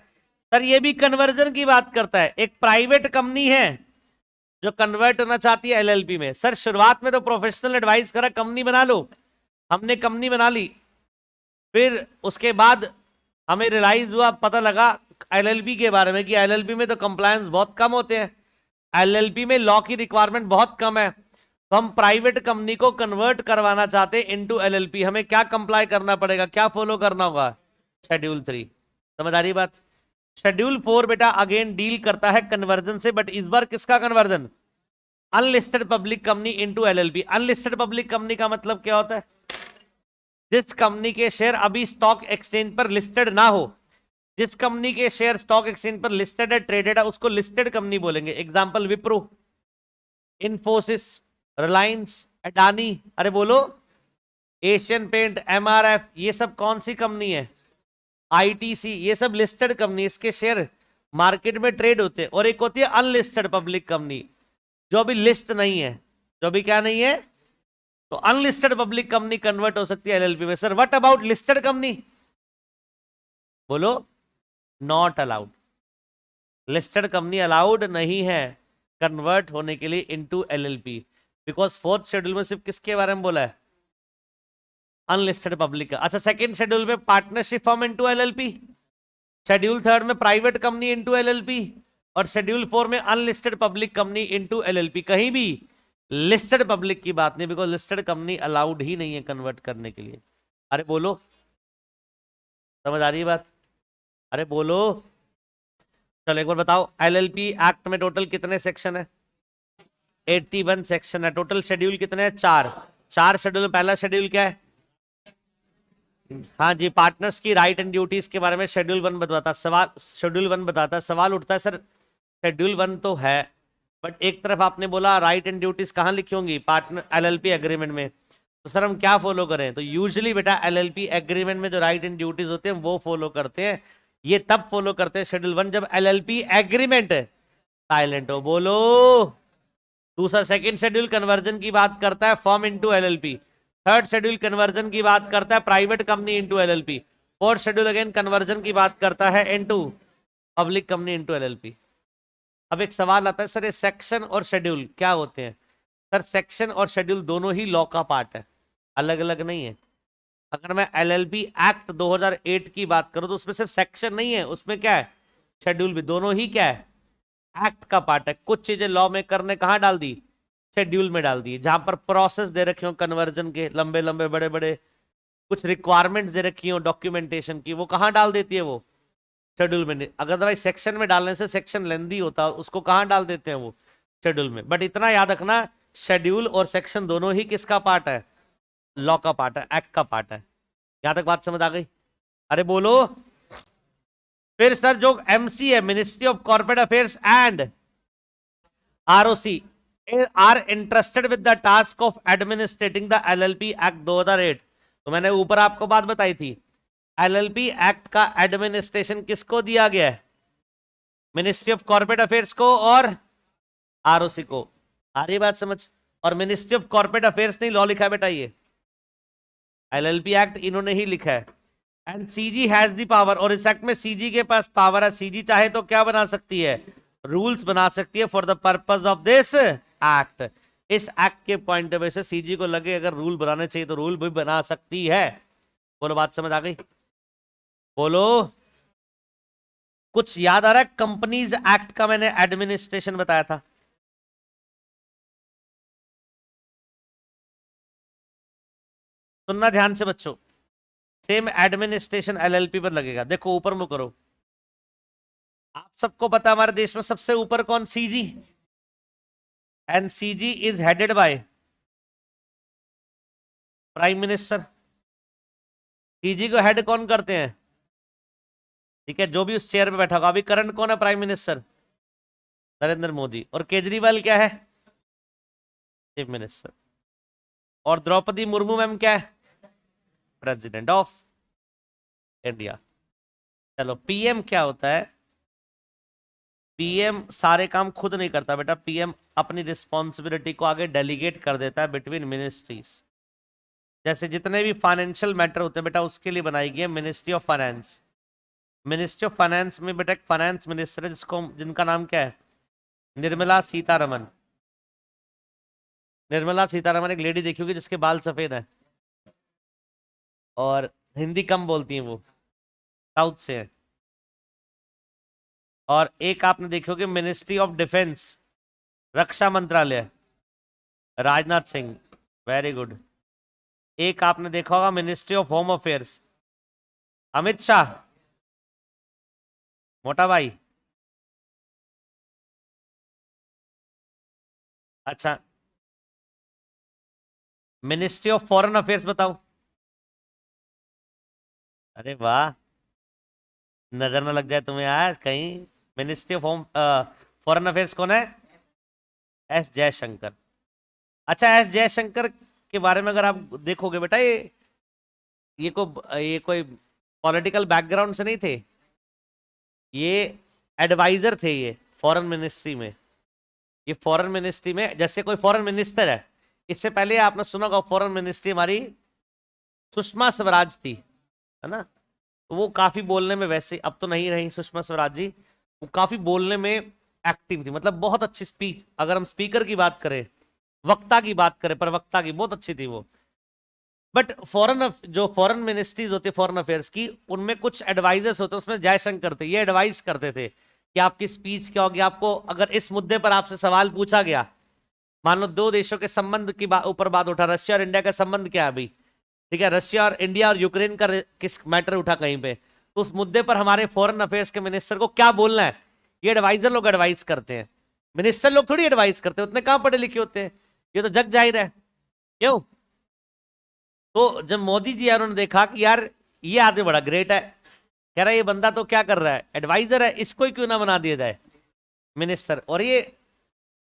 सर ये भी कन्वर्जन की बात करता है। एक प्राइवेट कंपनी है जो कन्वर्ट होना चाहती है एलएलपी में। सर शुरुआत में तो प्रोफेशनल एडवाइस करा कंपनी बना लो, हमने कंपनी बना ली, फिर उसके बाद हमें रियलाइज हुआ, पता लगा एलएलपी के बारे में कि एलएलपी में तो कंप्लायंस बहुत कम होते हैं, एलएलपी में लॉ की रिक्वायरमेंट बहुत कम है, तो हम प्राइवेट कंपनी को कन्वर्ट करवाना चाहते हैं इनटू एलएलपी। हमें क्या कंप्लाई करना पड़ेगा, क्या फॉलो करना होगा? शेड्यूल 3। समझ आ रही बात? शेड्यूल 4 बेटा अगेन डील करता है कन्वर्जन से, बट इस बार किसका conversion? Unlisted public company into LLP. Unlisted public company का मतलब क्या होता है? जिस कंपनी के शेयर अभी स्टॉक एक्सचेंज पर लिस्टेड ना हो, जिस कंपनी के शेयर स्टॉक एक्सचेंज पर लिस्टेड है, ट्रेडेड है, उसको लिस्टेड कंपनी बोलेंगे। एग्जांपल विप्रो, इन्फोसिस, रिलायंस, अडानी, अरे बोलो, एशियन पेंट, एमआरएफ, ये सब कौन सी कंपनी है? आईटीसी, ये सब लिस्टेड कंपनी, इसके शेयर मार्केट में ट्रेड होते हैं। और एक होती है अनलिस्टेड पब्लिक कंपनी, जो अभी लिस्ट नहीं है, जो अभी क्या नहीं है। तो अनलिस्टेड पब्लिक कंपनी कन्वर्ट हो सकती है एलएलपी में। Sir what about listed company? बोलो, not allowed. Listed company allowed नहीं है कन्वर्ट होने के लिए into LLP, because fourth schedule में सिर्फ किसके बारे में बोला है? अनलिस्टेड पब्लिक का। अच्छा, सेकंड शेड्यूल में partnership form into LLP, schedule 3 में प्राइवेट कंपनी इनटू एलएलपी, और शेड्यूल 4 में unlisted public company into LLP. कहीं भी लिस्टेड पब्लिक की बात नहीं, बिकॉज लिस्टेड कंपनी अलाउड ही नहीं है कन्वर्ट करने के लिए। अरे बोलो, समझ आ रही है बात? अरे बोलो। चलो एक बार बताओ, एलएलपी एक्ट में टोटल कितने सेक्शन है? 81 सेक्शन है। टोटल शेड्यूल कितने हैं? 4। 4 शेड्यूल में पहला शेड्यूल क्या है? हाँ जी, पार्टनर्स की राइट एंड ड्यूटीज के बारे में शेड्यूल 1 बताता। सवाल शेड्यूल 1 बताता, सवाल उठता है सर शेड्यूल 1 तो है, बट एक तरफ आपने बोला राइट एंड ड्यूटीज कहाँ लिखी होंगी? पार्टनर एलएलपी एग्रीमेंट में। तो सर हम क्या फॉलो करें? तो यूजुअली बेटा एलएलपी एग्रीमेंट में जो राइट एंड ड्यूटीज होते हैं वो फॉलो करते हैं। ये तब फॉलो करते हैं शेड्यूल 1 जब एलएलपी एग्रीमेंट साइलेंट हो। बोलो। दूसरा सेकंड शेड्यूल कन्वर्जन की बात करता है, form into LLP. Third schedule conversion की बात करता है, private company into LLP. Fourth schedule again conversion की बात करता है, into public company into LLP. अब एक सवाल आता है, सर ये सेक्शन और शेड्यूल क्या होते हैं? सर सेक्शन और शेड्यूल दोनों ही लॉ का पार्ट है, अलग अलग नहीं है। अगर मैं एलएलपी एक्ट 2008 की बात करूं तो उसमें सिर्फ सेक्शन नहीं है, उसमें क्या है? शेड्यूल भी। दोनों ही क्या है? एक्ट का पार्ट है। कुछ चीजें लॉ मेकर ने कहां डाल दी? शेड्यूल में डाल दी। जहां पर प्रोसेस दे रखे हो कन्वर्जन के, लंबे लंबे बड़े बड़े कुछ रिक्वायरमेंट्स दे रखी हो डॉक्यूमेंटेशन की, वो कहां डाल देती है? वो शेड्यूल में। अगर भाई सेक्शन में डालने से सेक्शन लेंदी होता है, उसको कहां डाल देते हैं? वो शेड्यूल में। बट इतना याद रखना, शेड्यूल और सेक्शन दोनों ही किसका पार्ट है? लॉ का पार्ट है, एक्ट का पार्ट है। यहां तक बात समझ आ गई? अरे बोलो। फिर सर जो एमसी है, ministry of corporate affairs and ROC are interested with the task of administrating the LLP act 2008। तो मैंने ऊपर आपको बात बताई थी, एलएलपी एक्ट का एडमिनिस्ट्रेशन किसको दिया गया है? मिनिस्ट्री ऑफ कॉर्पोरेट अफेयर्स को और आरओसी को। आ रही बात समझ? और मिनिस्ट्री ऑफ कॉर्पोरेट अफेयर्स ने लॉ लिखा है बेटा, ये एलएलपी एक्ट इन्होंने ही लिखा है। And CG has the power, और इस एक्ट में सीजी के पास पावर है। सीजी चाहे तो क्या बना सकती है? रूल्स बना सकती है for the purpose of this act. इस एक्ट के पॉइंट ऑफ व्यू से सीजी को लगे अगर रूल बनाने चाहिए तो रूल भी बना सकती है। बोलो, बात समझ आ गई? बोलो। कुछ याद आ रहा है? कंपनीज एक्ट का मैंने एडमिनिस्ट्रेशन बताया था। सुनना ध्यान से बच्चों, सेम एडमिनिस्ट्रेशन एलएलपी पर लगेगा। देखो ऊपर मुंह करो। आप सबको पता हमारे देश में सबसे ऊपर कौन? CG. And CG is headed by prime minister. CG को हेड कौन करते हैं? ठीक है, जो भी उस चेयर पे बैठा होगा। अभी करंट कौन है प्राइम मिनिस्टर? नरेंद्र मोदी। और केजरीवाल क्या है? Chief minister. और द्रौपदी मुर्मू मैम क्या है? President of India. चलो, पीएम क्या होता है? पीएम सारे काम खुद नहीं करता बेटा, पीएम अपनी रिस्पॉन्सिबिलिटी को आगे डेलीगेट कर देता है बिटवीन मिनिस्ट्रीज। जैसे जितने भी फाइनेंशियल मैटर होते हैं बेटा उसके लिए बनाई गई है ministry of finance. Ministry of finance में बेटा एक फाइनेंस मिनिस्टर है जिनका नाम क्या है, निर्मला सीतारमन। निर्मला सीतारमन एक लेडी देखी होगी जिसके बाल सफेद हैं और हिंदी कम बोलती हैं, वो साउथ से है। और एक आपने देखी होगी मिनिस्ट्री ऑफ डिफेंस, रक्षा मंत्रालय, राजनाथ सिंह, वेरी गुड। एक आपने देखा होगा ministry of home affairs, Amit Shah, मोटा भाई। अच्छा, मिनिस्ट्री ऑफ फॉरेन अफेयर्स बताओ। अरे वाह, नजर ना लग जाए तुम्हें यार कहीं। Ministry of home foreign affairs कौन है? एस जयशंकर। अच्छा, एस जयशंकर के बारे में अगर आप देखोगे बेटा, ये कोई पॉलिटिकल बैकग्राउंड से नहीं थे, ये एडवाइजर थे ये फॉरेन मिनिस्ट्री में। ये फॉरेन मिनिस्ट्री में जैसे कोई फॉरेन मिनिस्टर है, इससे पहले आपने सुना होगा फॉरेन मिनिस्ट्री हमारी सुषमा स्वराज थी, है ना। तो वो काफी बोलने में, वैसे अब तो नहीं रही सुषमा स्वराज जी, वो काफी बोलने में एक्टिव थी, मतलब बहुत अच्छी स्पीच, अगर हम स्पीकर की बात करें, वक्ता की बात करें, प्रवक्ता की, बहुत अच्छी थी वो। बट जो फॉरेन मिनिस्ट्रीज होती है फॉरेन अफेयर्स की, उनमें कुछ एडवाइजर्स होते हैं, उसमें जयशंकर थे, ये एडवाइस करते थे कि आपकी स्पीच क्या होगी। आपको अगर इस मुद्दे पर आपसे सवाल पूछा गया, मान लो दो देशों के संबंध की ऊपर बात उठा, रशिया और इंडिया का संबंध क्या है अभी, ठीक है, रशिया और इंडिया और यूक्रेन का किस मैटर उठा कहीं पे, तो उस मुद्दे पर हमारे फॉरेन अफेयर्स के मिनिस्टर को क्या बोलना है, ये एडवाइजर लोग एडवाइस करते हैं। मिनिस्टर लोग थोड़ी एडवाइस करते हैं, उतने कहां पढ़े लिखे होते हैं, ये तो जग जाहिर है। क्यों? तो जब मोदी जी यार, उन्होंने देखा कि यार ये आदमी बड़ा ग्रेट है, कह रहा है ये बंदा तो क्या कर रहा है, एडवाइजर है, इसको ही क्यों ना बना दिया जाए मिनिस्टर। और ये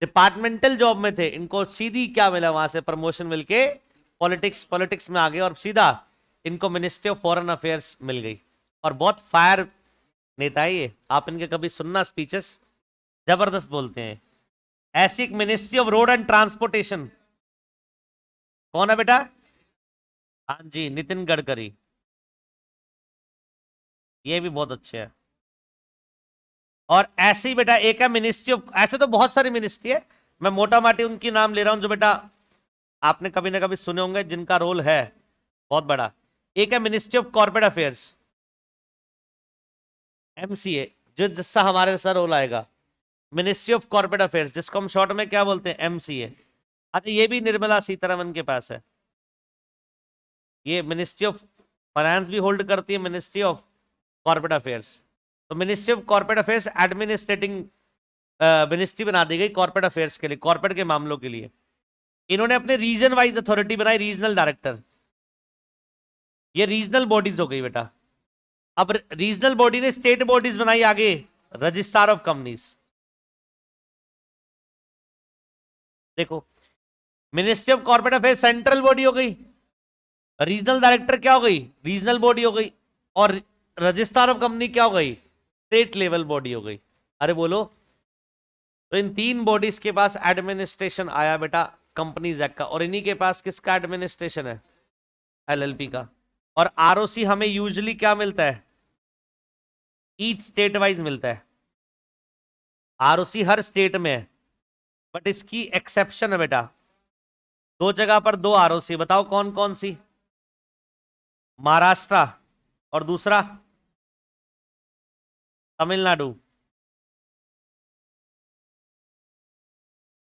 डिपार्टमेंटल जॉब में थे, इनको सीधी क्या मिला वहां से, प्रमोशन मिलके पॉलिटिक्स में आ गए और सीधा इनको मिनिस्ट्री ऑफ फॉरेन अफेयर्स मिल गई। और बहुत फायर नेता है ये, आप इनके कभी सुनना स्पीचेस, जबरदस्त बोलते हैं। ऐसी एक ministry of road and transportation, कौन है बेटा? हाँ जी, नितिन गडकरी, ये भी बहुत अच्छे हैं। और ऐसे ही बेटा एक है मिनिस्ट्री ऑफ, ऐसे तो बहुत सारी मिनिस्ट्री है, मैं मोटा माटी उनकी नाम ले रहा हूं जो बेटा आपने कभी ना कभी सुने होंगे, जिनका रोल है बहुत बड़ा। एक है ministry of corporate affairs, MCA, जो जिसका हमारे सर रोल आएगा, मिनिस्ट्री ऑफ कॉर्पोरेट अफेयर्स, जिसको हम शॉर्ट में क्या बोलते हैं, एमसीए। अच्छा, ये भी निर्मला सीतारमन के पास है। ये मिनिस्ट्री ऑफ फाइनेंस भी होल्ड करती है, मिनिस्ट्री ऑफ कॉर्पोरेट अफेयर्स। तो ministry of corporate affairs administrating ministry बना दी गई कॉर्पोरेट अफेयर्स के लिए, कॉर्पोरेट के मामलों के लिए। इन्होंने अपने रीजन वाइज अथॉरिटी बनाई, रीजनल डायरेक्टर, ये रीजनल बॉडीज हो गई बेटा। अब रीजनल बॉडी ने स्टेट बॉडीज बनाई आगे, रजिस्ट्रार ऑफ कंपनीज। देखो, ministry of corporate affairs central body हो गई, रीजनल डायरेक्टर क्या हो गई, रीजनल बॉडी हो गई, और रजिस्ट्रार ऑफ कंपनी क्या हो गई, स्टेट लेवल बॉडी हो गई। अरे बोलो, तो इन तीन बॉडीज के पास एडमिनिस्ट्रेशन आया बेटा कंपनीज एक्ट का, और इन्हीं के पास किसका एडमिनिस्ट्रेशन है, एलएलपी का। और आरओसी हमें यूजुअली क्या मिलता है, ईच स्टेट वाइज मिलता है, आरओसी हर स्टेट में है, बट इसकी एक्सेप्शन है बेटा, दो जगह पर दो आरओसी, बताओ कौन कौन सी? महाराष्ट्र और दूसरा तमिलनाडु।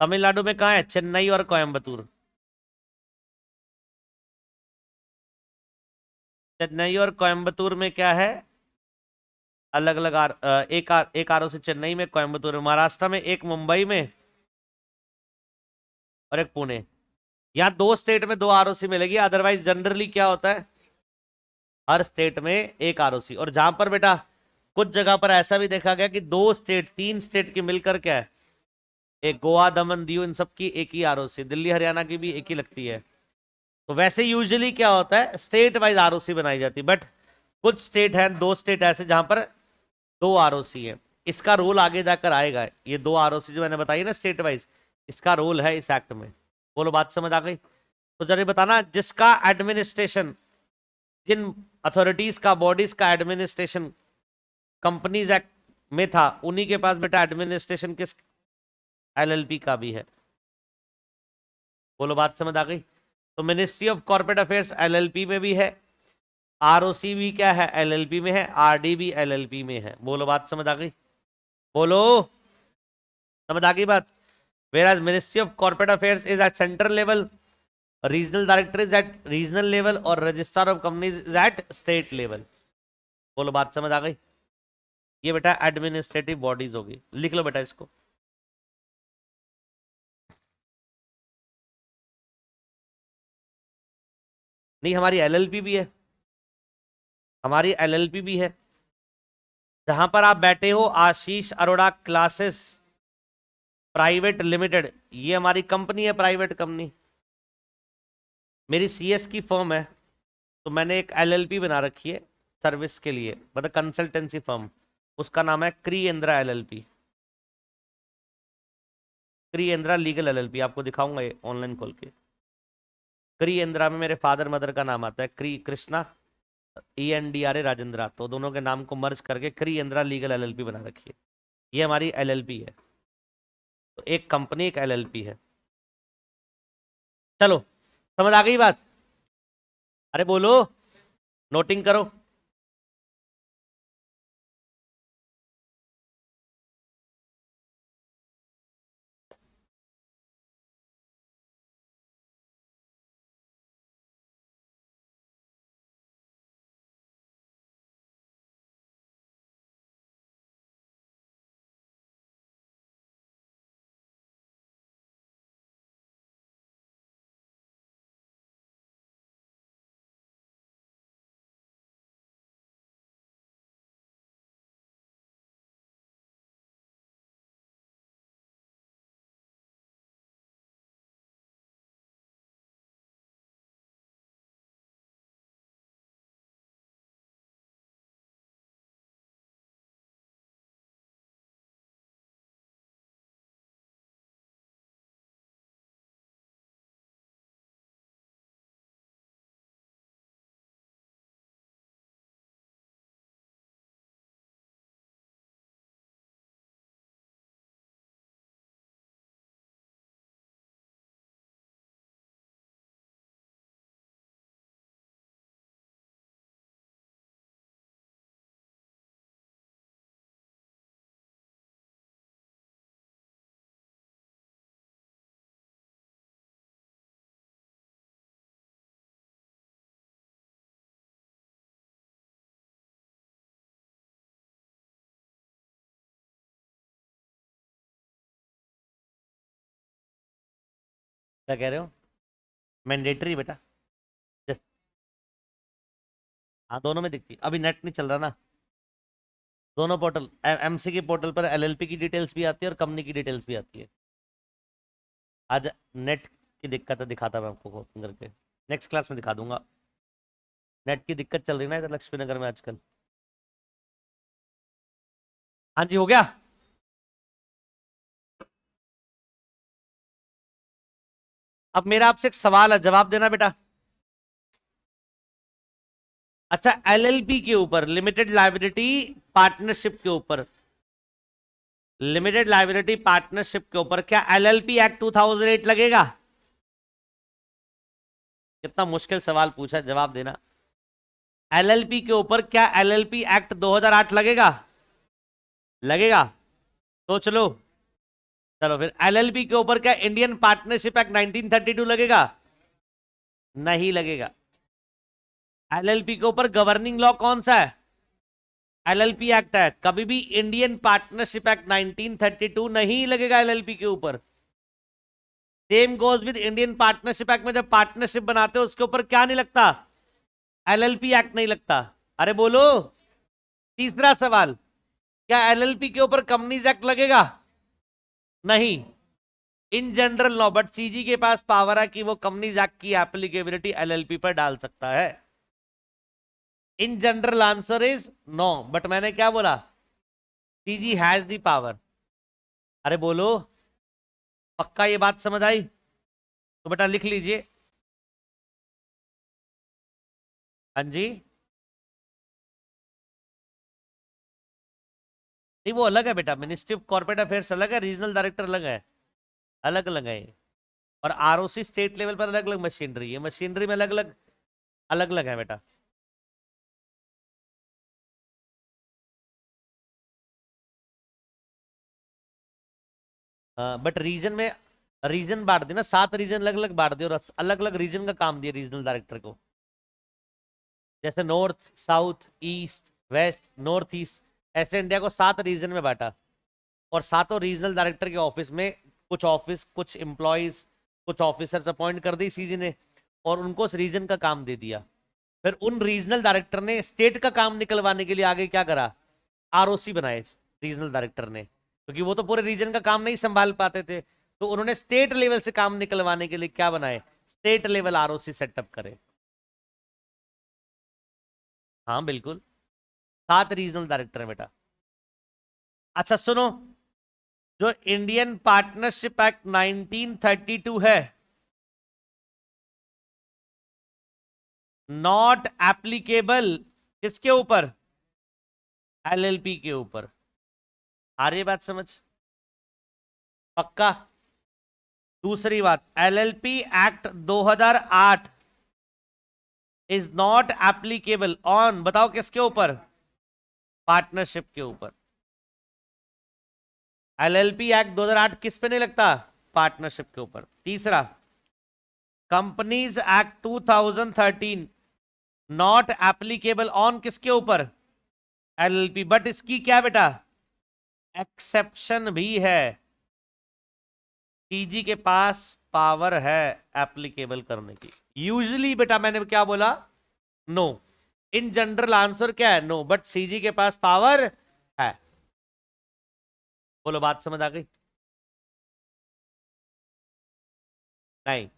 तमिलनाडु में कहा है, चेन्नई और कोयम्बतूर। चेन्नई और कोयम्बतूर में क्या है, अलग अलग एक आरओसी चेन्नई में, कोयम्बतूर में, महाराष्ट्र में एक, मुंबई में और एक पुणे। यहाँ दो स्टेट में दो आरओसी मिलेगी, अदरवाइज जनरली क्या होता है, हर स्टेट में एक आरओसी। और जहां पर बेटा कुछ जगह पर ऐसा भी देखा गया कि दो स्टेट, तीन स्टेट की मिलकर क्या है, एक गोवा, दमन, दीव, इन सब की एक ही आरओसी, दिल्ली हरियाणा की भी एक ही लगती है। तो वैसे यूजुअली क्या होता है, स्टेट वाइज आरओसी बनाई जाती है, बट कुछ स्टेट हैं, दो स्टेट ऐसे जहां पर दो आरओसी है। इसका रोल आगे जाकर आएगा, ये दो आरओसी जो मैंने बताई ना स्टेट वाइज, इसका रोल है इस एक्ट में। बोलो बात समझ आ गई? तो जरा बताना, जिसका एडमिनिस्ट्रेशन, जिन अथॉरिटीज का, बॉडीज का एडमिनिस्ट्रेशन कंपनीज एक्ट में था, उन्हीं के पास बेटा एडमिनिस्ट्रेशन किस एलएलपी का भी है। बोलो बात समझ आ गई। तो ministry of corporate affairs LLP में भी है, आरओसी भी क्या है, एलएलपी में है, आरडी भी एलएलपी में है। बोलो बात समझ आ गई, बोलो समझ आ गई बात। Whereas Ministry of Corporate Affairs is at central level, regional director is at regional level और registrar of companies is at state level। बोलो बात समझ आ गई। ये बेटा एडमिनिस्ट्रेटिव बॉडीज होगी, लिख लो बेटा इसको। नहीं, हमारी एलएलपी भी है, हमारी एलएलपी भी है। जहां पर आप बैठे हो, आशीष अरोड़ा क्लासेस प्राइवेट लिमिटेड, ये हमारी कंपनी है, प्राइवेट कंपनी। मेरी सीएस की फर्म है, तो मैंने एक एलएलपी बना रखी है सर्विस के लिए, मतलब कंसल्टेंसी फर्म। उसका नाम है क्रीएंद्रा एलएलपी, क्रीएंद्रा लीगल एलएलपी। आपको दिखाऊंगा ये ऑनलाइन खोल के। क्रीएंद्रा में मेरे फादर मदर का नाम आता है, क्री कृष्णा, ENDRA राजेंद्रा, तो दोनों के नाम को मर्ज करके क्रीएंद्रा लीगल एलएलपी बना रखी है। ये हमारी एलएलपी है, तो एक कंपनी एक एलएलपी है। चलो समझ आ गई बात। अरे बोलो, नोटिंग करो। क्या कह रहे हो? मैंडेटरी बेटा। Yes। हाँ, दोनों में दिखती है, अभी नेट नहीं चल रहा ना। दोनों पोर्टल, एमसी की पोर्टल पर एलएलपी की डिटेल्स भी आती है और कंपनी की डिटेल्स भी आती है। आज नेट की दिक्कत है, दिखाता मैं आपको ओपन करके, नेक्स्ट क्लास में दिखा दूंगा। नेट की दिक्कत चल रही ना इधर लक्ष्मी नगर में आजकल। हाँ जी, हो गया। अब मेरा आपसे एक सवाल है, जवाब देना बेटा। अच्छा, एलएलपी के ऊपर, लिमिटेड लाइबिलिटी पार्टनरशिप के ऊपर, लिमिटेड लाइबिलिटी पार्टनरशिप के ऊपर क्या एलएलपी एक्ट 2008 लगेगा? कितना मुश्किल सवाल पूछा, जवाब देना। एलएलपी के ऊपर क्या एलएलपी एक्ट 2008 लगेगा? लगेगा? सोच लो। चलो फिर, एलएलपी के ऊपर क्या इंडियन पार्टनरशिप एक्ट 1932 लगेगा? नहीं लगेगा। एलएलपी के ऊपर गवर्निंग लॉ कौन सा है? एलएलपी एक्ट है। कभी भी इंडियन पार्टनरशिप एक्ट 1932 नहीं लगेगा एलएलपी के ऊपर। Same goes with Indian partnership act में जब पार्टनरशिप बनाते हो उसके ऊपर क्या नहीं लगता? एलएलपी एक्ट नहीं लगता। अरे बोलो। तीसरा सवाल, क्या एलएलपी के ऊपर कंपनीज एक्ट लगेगा? नहीं। In general law, but CG के पास पावर है कि वो कंपनीज एक्ट की एप्लीकेबिलिटी एलएलपी पर डाल सकता है। In general answer is no, but मैंने क्या बोला? CG has the power. अरे बोलो, पक्का ये बात समझ आई? तो बेटा लिख लीजिए, हाँ जी, नहीं वो अलग है बेटा, मिनिस्ट्री ऑफ कॉर्पोरेट अफेयर्स अलग है, रीजनल डायरेक्टर अलग है, अलग अलग है। और आरओसी स्टेट लेवल पर अलग अलग मशीनरी है, मशीनरी में अलग अलग अलग अलग है बेटा। बट रीजन में रीजन बांट दी ना, 7 रीजन अलग अलग बांट दिए और अलग अलग रीजन का काम दिया रीजनल डायरेक्टर को। जैसे north, south, east, west, north east, ऐसे इंडिया को 7 रीजन में बांटा। और सातों रीजनल डायरेक्टर के ऑफिस में कुछ एम्प्लॉयज, कुछ ऑफिसर्स अपॉइंट कर दी सीजी ने, और उनको उस रीजन का काम दे दिया। फिर उन रीजनल डायरेक्टर ने स्टेट का काम निकलवाने के लिए आगे क्या करा, आरओसी बनाए रीजनल डायरेक्टर ने, क्योंकि वो तो पूरे रीजन का काम नहीं संभाल पाते थे, तो उन्होंने स्टेट लेवल से काम निकलवाने के लिए क्या बनाए, स्टेट लेवल आरओसी सेटअप करे। हाँ बिल्कुल, 7 रीजनल डायरेक्टर है बेटा। अच्छा सुनो, जो इंडियन पार्टनरशिप एक्ट 1932 है, नॉट एप्लीकेबल किसके ऊपर, एलएलपी के ऊपर। आ रही है बात समझ, पक्का। दूसरी बात, LLP act 2008 is not applicable on, बताओ किसके ऊपर, पार्टनरशिप के ऊपर। एलएलपी एक्ट 2008 किस पे नहीं लगता, पार्टनरशिप के ऊपर। तीसरा, companies act 2013 not applicable on किसके ऊपर, एलएलपी। बट इसकी क्या बेटा, एक्सेप्शन भी है, टीजी के पास पावर है एप्लीकेबल करने की। यूजली बेटा मैंने क्या बोला, नो। इन जनरल आंसर क्या है, नो, बट सीजी के पास पावर है। बोलो बात समझ आ गई, नहीं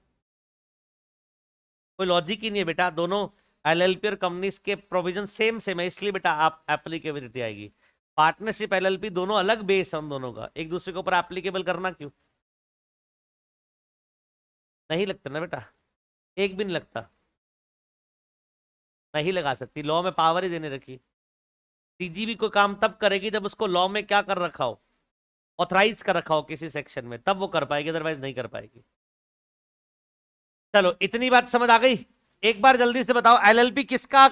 कोई लॉजिक ही नहीं है बेटा, दोनों एलएलपी और कंपनीज के प्रोविजन सेम सेम है, इसलिए बेटा आप एप्लीकेबिलिटी आएगी। पार्टनरशिप एलएलपी दोनों अलग बेस है, हम दोनों का एक दूसरे के ऊपर एप्लीकेबल करना क्यों, नहीं लगता ना बेटा, एक भी नहीं लगता, नहीं लगा सकती, लॉ में पावर ही देने रखी। सीजीबी को काम तब करेगी जब उसको लॉ में क्या कर रखा हो, ऑथराइज कर रखा हो किसी सेक्शन में, तब वो कर पाएगी, अदरवाइज नहीं कर पाएगी। चलो इतनी बात समझ आ गई। एक बार जल्दी से बताओ, एलएलपी किसका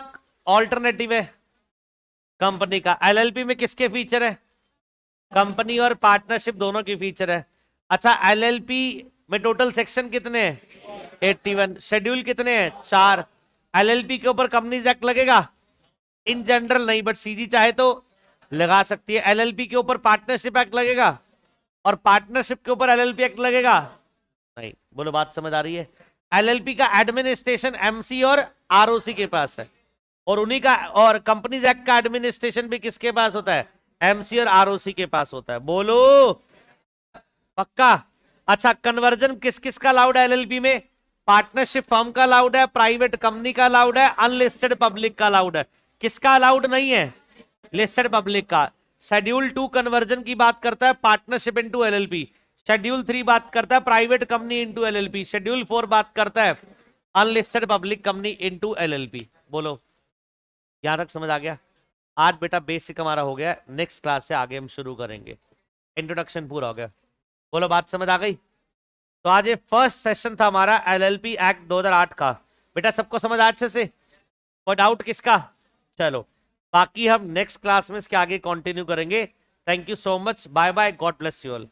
ऑल्टरनेटिव है, कंपनी का। एलएलपी में किसके फीचर है, कंपनी और पार्टनरशिप दोनों की फीचर है। अच्छा एलएलपी में टोटल सेक्शन कितने हैं, 81। शेड्यूल कितने हैं, 4। एलएलपी के ऊपर कंपनीज एक्ट लगेगा, इन जनरल नहीं, बट सीजी चाहे तो लगा सकती है। एलएलपी के ऊपर पार्टनरशिप एक्ट लगेगा, और पार्टनरशिप के ऊपर एलएलपी एक्ट लगेगा, नहीं। बोलो बात समझ आ रही है। एलएलपी का एडमिनिस्ट्रेशन एमसी और आरओसी के पास है, और उन्हीं का, और कंपनीज एक्ट का एडमिनिस्ट्रेशन भी किसके पास होता है, एमसी और आरओसी के पास होता है। बोलो पक्का। अच्छा कन्वर्जन किस किस का अलाउड है एलएलपी में, पार्टनरशिप फर्म का अलाउड है, प्राइवेट कंपनी का अलाउड है, अनलिस्टेड पब्लिक का अलाउड है। किसका अलाउड नहीं है, लिस्टेड पब्लिक का। शेड्यूल 2 कन्वर्जन की बात करता है, पार्टनरशिप इनटू एलएलपी। शेड्यूल 3 बात करता है private company into LLP. Schedule 4 बात करता है unlisted public company into LLP. बोलो यहां तक समझ आ गया। आज बेटा बेसिक हमारा हो गया, नेक्स्ट क्लास से आगे हम शुरू करेंगे, इंट्रोडक्शन पूरा हो गया। बोलो बात समझ आ गई। तो आज ये फर्स्ट सेशन था हमारा एलएलपी एक्ट 2008 का। बेटा सबको समझ आ अच्छे से, कोई डाउट किसका। चलो बाकी हम नेक्स्ट क्लास में इसके आगे कंटिन्यू करेंगे। Thank you so much, bye bye, God bless you all.